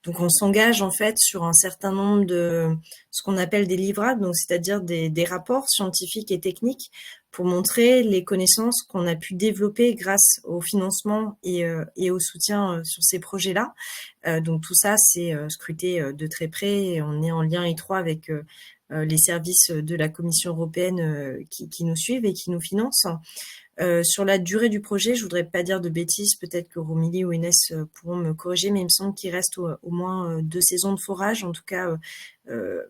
Donc, on s'engage en fait sur un certain nombre de ce qu'on appelle des livrables, donc c'est-à-dire des rapports scientifiques et techniques pour montrer les connaissances qu'on a pu développer grâce au financement et au soutien sur ces projets-là. Donc tout ça, c'est scruté de très près et on est en lien étroit avec les services de la Commission européenne qui nous suivent et qui nous financent. Sur la durée du projet, je voudrais pas dire de bêtises, peut-être que Romélie ou Inès pourront me corriger, mais il me semble qu'il reste au moins 2 saisons de forage. En tout cas,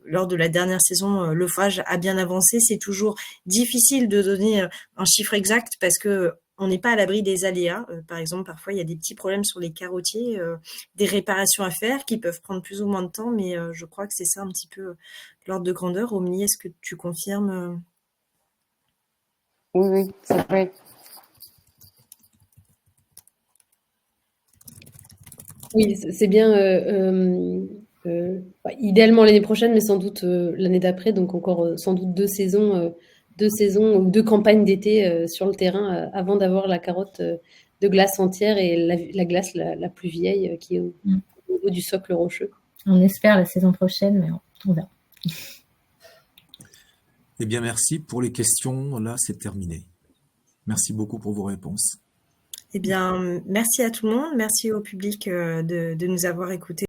lors de la dernière saison, le forage a bien avancé. C'est toujours difficile de donner un chiffre exact parce que on n'est pas à l'abri des aléas. Par exemple, parfois, il y a des petits problèmes sur les carottiers, des réparations à faire qui peuvent prendre plus ou moins de temps, mais je crois que c'est ça un petit peu l'ordre de grandeur. Romélie, est-ce que tu confirmes Oui, oui, c'est vrai. Oui, c'est bien. Idéalement l'année prochaine, mais sans doute l'année d'après. Donc encore sans doute 2 saisons ou 2 campagnes d'été sur le terrain avant d'avoir la carotte de glace entière et la glace la plus vieille qui est au niveau du socle rocheux. On espère la saison prochaine, mais on verra. Eh bien, merci pour les questions. Là, c'est terminé. Merci beaucoup pour vos réponses. Eh bien, merci à tout le monde. Merci au public de nous avoir écoutés.